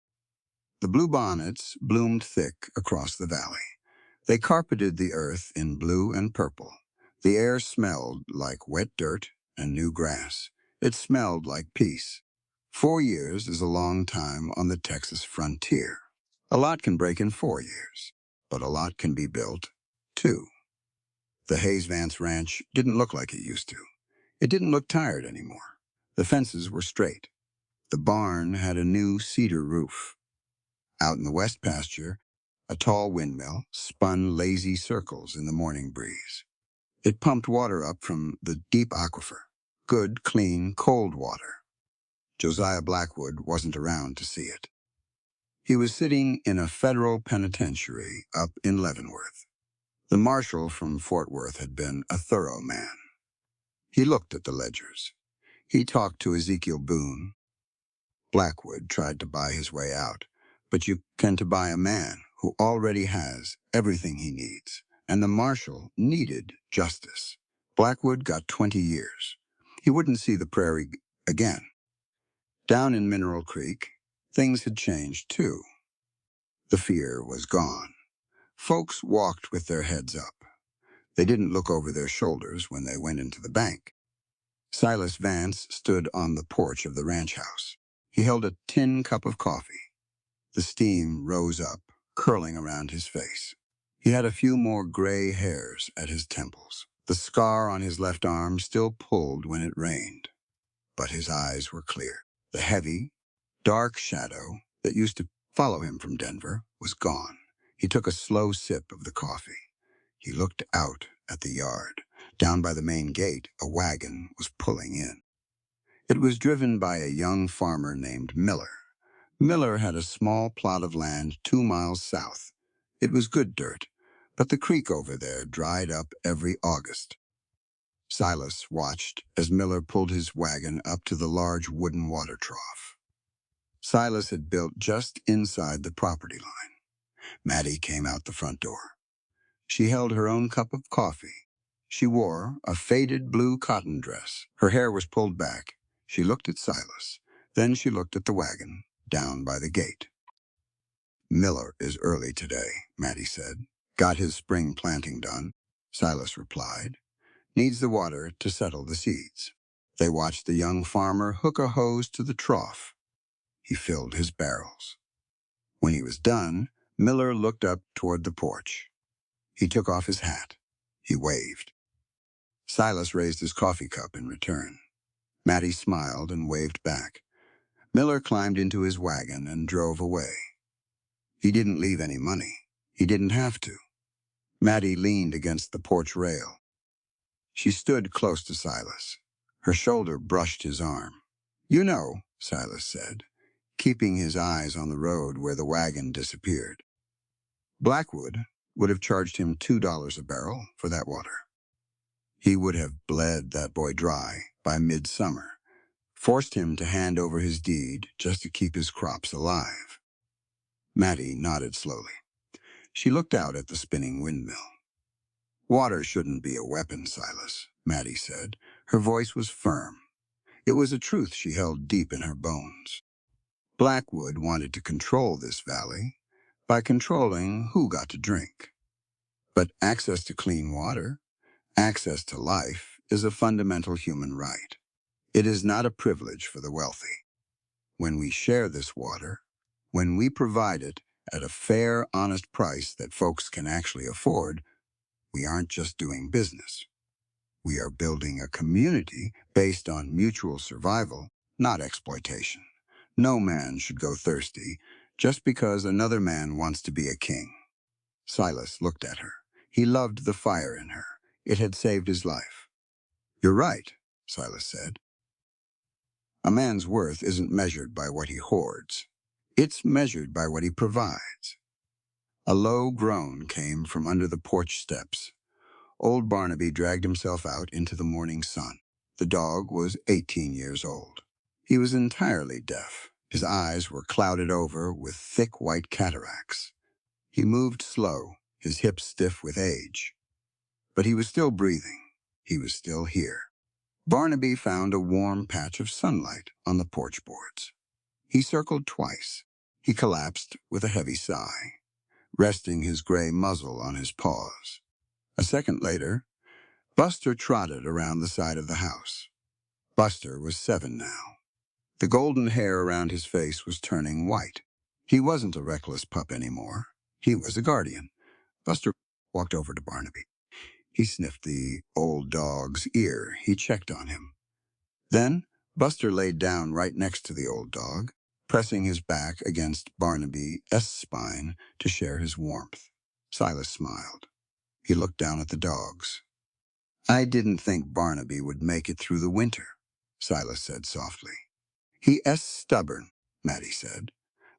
The bluebonnets bloomed thick across the valley. They carpeted the earth in blue and purple. The air smelled like wet dirt and new grass. It smelled like peace. 4 years is a long time on the Texas frontier. A lot can break in 4 years, but a lot can be built, too. The Hayes Vance Ranch didn't look like it used to. It didn't look tired anymore. The fences were straight. The barn had a new cedar roof. Out in the west pasture, a tall windmill spun lazy circles in the morning breeze. It pumped water up from the deep aquifer. Good, clean, cold water. Josiah Blackwood wasn't around to see it. He was sitting in a federal penitentiary up in Leavenworth. The marshal from Fort Worth had been a thorough man. He looked at the ledgers. He talked to Ezekiel Boone. Blackwood tried to buy his way out, but you can to buy a man who already has everything he needs, and the marshal needed justice. Blackwood got 20 years. He wouldn't see the prairie again. Down in Mineral Creek, things had changed too. The fear was gone. Folks walked with their heads up. They didn't look over their shoulders when they went into the bank. Silas Vance stood on the porch of the ranch house. He held a tin cup of coffee. The steam rose up, curling around his face. He had a few more gray hairs at his temples. The scar on his left arm still pulled when it rained. But his eyes were clear. The heavy, dark shadow that used to follow him from Denver was gone. He took a slow sip of the coffee. He looked out at the yard. Down by the main gate, a wagon was pulling in. It was driven by a young farmer named Miller. Miller had a small plot of land 2 miles south. It was good dirt, but the creek over there dried up every August. Silas watched as Miller pulled his wagon up to the large wooden water trough. Silas had built just inside the property line. Maddie came out the front door. She held her own cup of coffee. She wore a faded blue cotton dress. Her hair was pulled back. She looked at Silas. Then she looked at the wagon down by the gate. "Miller is early today," Maddie said. "Got his spring planting done," Silas replied. "Needs the water to settle the seeds." They watched the young farmer hook a hose to the trough. He filled his barrels. When he was done, Miller looked up toward the porch. He took off his hat. He waved. Silas raised his coffee cup in return. Maddie smiled and waved back. Miller climbed into his wagon and drove away. He didn't leave any money. He didn't have to. Maddie leaned against the porch rail. She stood close to Silas. Her shoulder brushed his arm. "You know," Silas said, keeping his eyes on the road where the wagon disappeared. "Blackwood would have charged him $2 a barrel for that water. He would have bled that boy dry by midsummer, forced him to hand over his deed just to keep his crops alive." Maddie nodded slowly. She looked out at the spinning windmill. "Water shouldn't be a weapon, Silas," Maddie said. Her voice was firm. It was a truth she held deep in her bones. Blackwood wanted to control this valley by controlling who got to drink. But access to clean water, access to life, is a fundamental human right. It is not a privilege for the wealthy. When we share this water, when we provide it at a fair, honest price that folks can actually afford, we aren't just doing business. We are building a community based on mutual survival, not exploitation. No man should go thirsty just because another man wants to be a king. Silas looked at her. He loved the fire in her. It had saved his life. "You're right," Silas said. "A man's worth isn't measured by what he hoards. It's measured by what he provides." A low groan came from under the porch steps. Old Barnaby dragged himself out into the morning sun. The dog was 18 years old. He was entirely deaf. His eyes were clouded over with thick white cataracts. He moved slow, his hips stiff with age. But he was still breathing. He was still here. Barnaby found a warm patch of sunlight on the porch boards. He circled twice. He collapsed with a heavy sigh, resting his gray muzzle on his paws. A second later, Buster trotted around the side of the house. Buster was 7 now. The golden hair around his face was turning white. He wasn't a reckless pup anymore. He was a guardian. Buster walked over to Barnaby. He sniffed the old dog's ear. He checked on him. Then Buster laid down right next to the old dog, pressing his back against Barnaby's spine to share his warmth. Silas smiled. He looked down at the dogs. "I didn't think Barnaby would make it through the winter," Silas said softly. "He stubborn," Maddie said,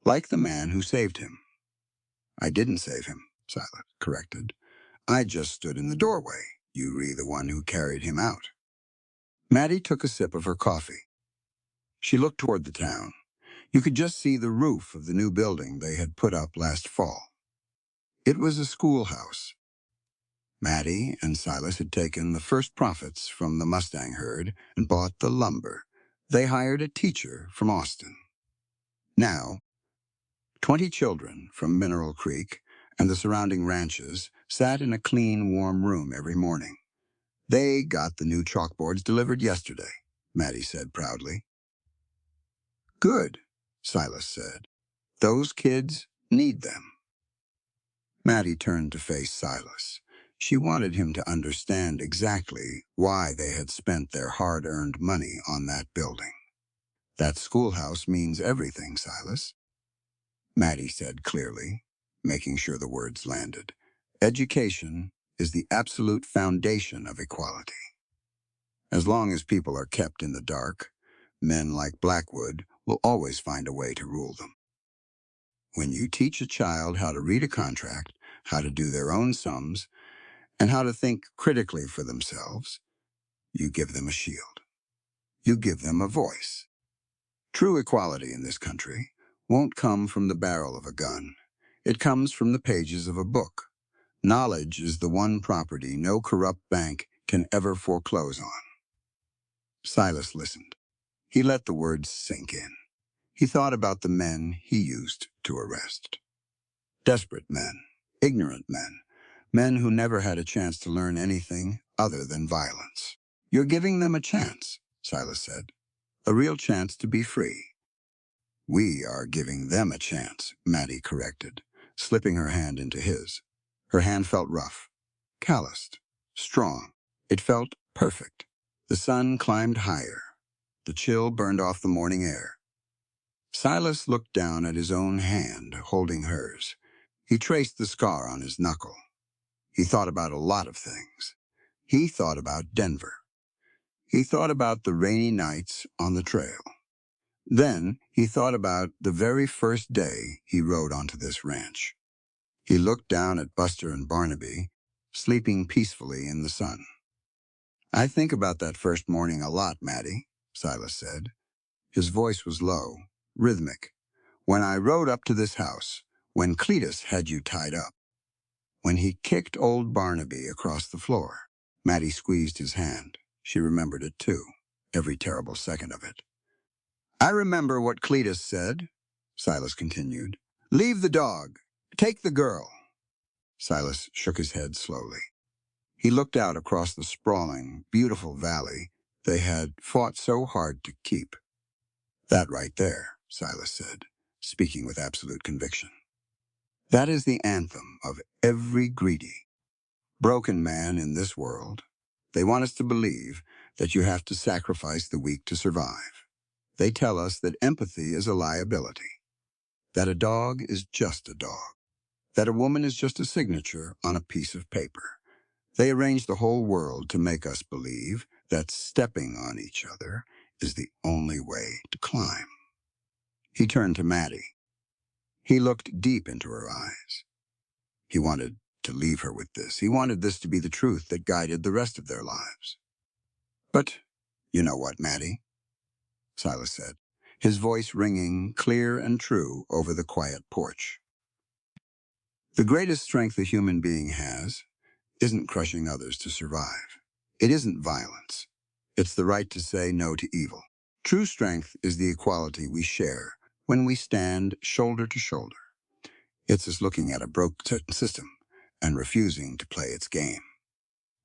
"like the man who saved him." "I didn't save him," Silas corrected. "I just stood in the doorway. You re the one who carried him out." Maddie took a sip of her coffee. She looked toward the town. You could just see the roof of the new building they had put up last fall. It was a schoolhouse. Maddie and Silas had taken the first profits from the Mustang herd and bought the lumber. They hired a teacher from Austin. Now, 20 children from Mineral Creek and the surrounding ranches sat in a clean, warm room every morning. "They got the new chalkboards delivered yesterday," Maddie said proudly. "Good," Silas said. "Those kids need them." Maddie turned to face Silas. She wanted him to understand exactly why they had spent their hard-earned money on that building. "That schoolhouse means everything, Silas," Maddie said clearly, making sure the words landed. "Education is the absolute foundation of equality. As long as people are kept in the dark, men like Blackwood will always find a way to rule them. When you teach a child how to read a contract, how to do their own sums, and how to think critically for themselves, you give them a shield. You give them a voice. True equality in this country won't come from the barrel of a gun. It comes from the pages of a book. Knowledge is the one property no corrupt bank can ever foreclose on. Silas listened. He let the words sink in. He thought about the men he used to arrest. Desperate men, ignorant men, men who never had a chance to learn anything other than violence. You're giving them a chance, Silas said. A real chance to be free. We are giving them a chance, Maddie corrected, slipping her hand into his. Her hand felt rough, calloused, strong. It felt perfect. The sun climbed higher. The chill burned off the morning air. Silas looked down at his own hand, holding hers. He traced the scar on his knuckle. He thought about a lot of things. He thought about Denver. He thought about the rainy nights on the trail. Then he thought about the very first day he rode onto this ranch. He looked down at Buster and Barnaby, sleeping peacefully in the sun. I think about that first morning a lot, Maddie, Silas said. His voice was low, rhythmic. When I rode up to this house, when Cletus had you tied up, when he kicked old Barnaby across the floor. Maddie squeezed his hand. She remembered it too, every terrible second of it. I remember what Cletus said, Silas continued. Leave the dog. Take the girl. Silas shook his head slowly. He looked out across the sprawling, beautiful valley they had fought so hard to keep. That right there, Silas said, speaking with absolute conviction. That is the anthem of every greedy, broken man in this world. They want us to believe that you have to sacrifice the weak to survive. They tell us that empathy is a liability, that a dog is just a dog, that a woman is just a signature on a piece of paper. They arrange the whole world to make us believe that stepping on each other is the only way to climb. He turned to Maddie. He looked deep into her eyes. He wanted to leave her with this. He wanted this to be the truth that guided the rest of their lives. But you know what, Maddie? Silas said, his voice ringing clear and true over the quiet porch. The greatest strength a human being has isn't crushing others to survive. It isn't violence. It's the right to say no to evil. True strength is the equality we share when we stand shoulder to shoulder. It's us looking at a broken system and refusing to play its game.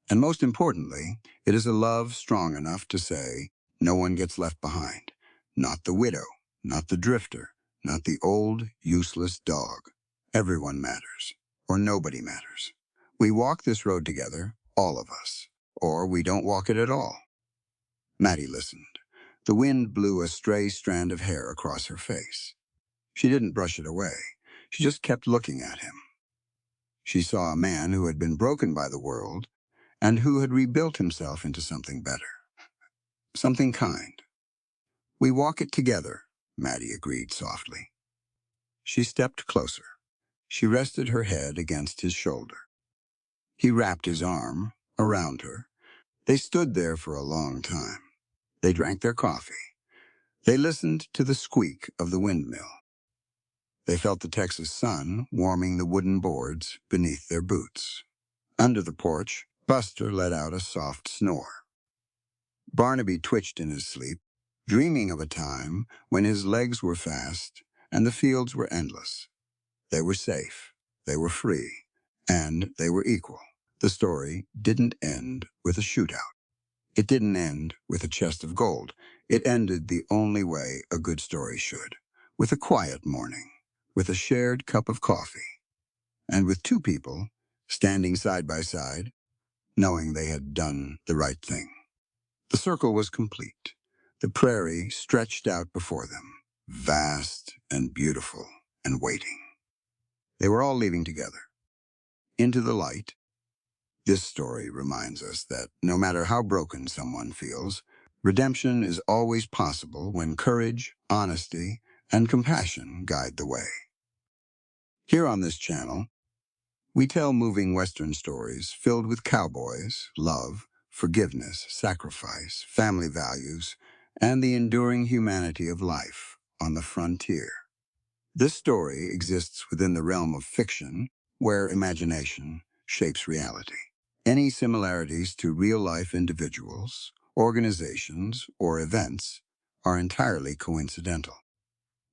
And most importantly, it is a love strong enough to say, no one gets left behind. Not the widow, not the drifter, not the old, useless dog. Everyone matters, or nobody matters. We walk this road together, all of us, or we don't walk it at all. Maddie listened. The wind blew a stray strand of hair across her face. She didn't brush it away. She just kept looking at him. She saw a man who had been broken by the world and who had rebuilt himself into something better, something kind. We walk it together, Maddie agreed softly. She stepped closer. She rested her head against his shoulder. He wrapped his arm around her. They stood there for a long time. They drank their coffee. They listened to the squeak of the windmill. They felt the Texas sun warming the wooden boards beneath their boots. Under the porch, Buster let out a soft snore. Barnaby twitched in his sleep, dreaming of a time when his legs were fast and the fields were endless. They were safe, they were free, and they were equal. The story didn't end with a shootout. It didn't end with a chest of gold. It ended the only way a good story should, with a quiet morning, with a shared cup of coffee, and with two people standing side by side, knowing they had done the right thing. The circle was complete. The prairie stretched out before them, vast and beautiful and waiting. They were all leaving together, into the light. This story reminds us that no matter how broken someone feels, redemption is always possible when courage, honesty, and compassion guide the way. Here on this channel, we tell moving Western stories filled with cowboys, love, forgiveness, sacrifice, family values, and the enduring humanity of life on the frontier. This story exists within the realm of fiction, where imagination shapes reality. Any similarities to real-life individuals, organizations, or events are entirely coincidental.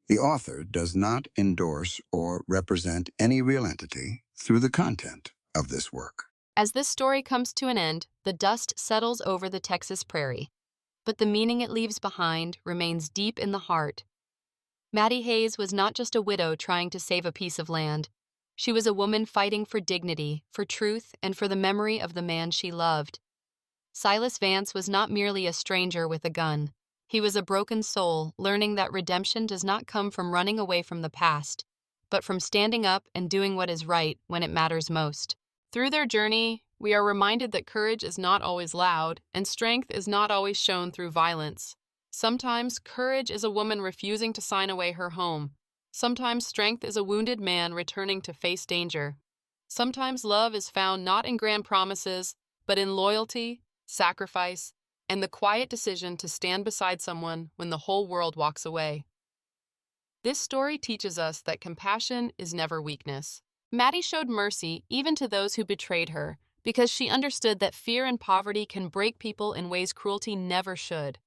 The author does not endorse or represent any real entity through the content of this work. As this story comes to an end, the dust settles over the Texas prairie, but the meaning it leaves behind remains deep in the heart. Maddie Hayes was not just a widow trying to save a piece of land. She was a woman fighting for dignity, for truth, and for the memory of the man she loved. Silas Vance was not merely a stranger with a gun. He was a broken soul, learning that redemption does not come from running away from the past, but from standing up and doing what is right when it matters most. Through their journey, we are reminded that courage is not always loud, and strength is not always shown through violence. Sometimes courage is a woman refusing to sign away her home. Sometimes strength is a wounded man returning to face danger. Sometimes love is found not in grand promises, but in loyalty, sacrifice, and the quiet decision to stand beside someone when the whole world walks away. This story teaches us that compassion is never weakness. Maddie showed mercy even to those who betrayed her, because she understood that fear and poverty can break people in ways cruelty never should.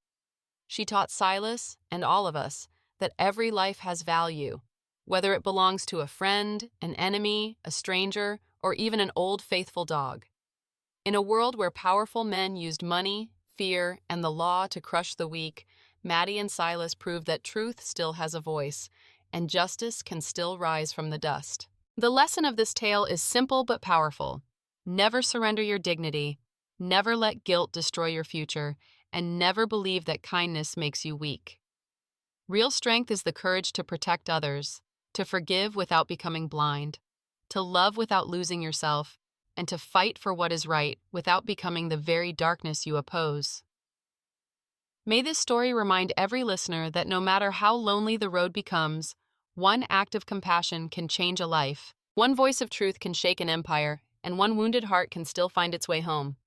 She taught Silas, and all of us, that every life has value, whether it belongs to a friend, an enemy, a stranger, or even an old faithful dog. In a world where powerful men used money, fear, and the law to crush the weak, Maddie and Silas proved that truth still has a voice, and justice can still rise from the dust. The lesson of this tale is simple but powerful. Never surrender your dignity, never let guilt destroy your future, and never believe that kindness makes you weak. Real strength is the courage to protect others, to forgive without becoming blind, to love without losing yourself, and to fight for what is right without becoming the very darkness you oppose. May this story remind every listener that no matter how lonely the road becomes, one act of compassion can change a life, one voice of truth can shake an empire, and one wounded heart can still find its way home.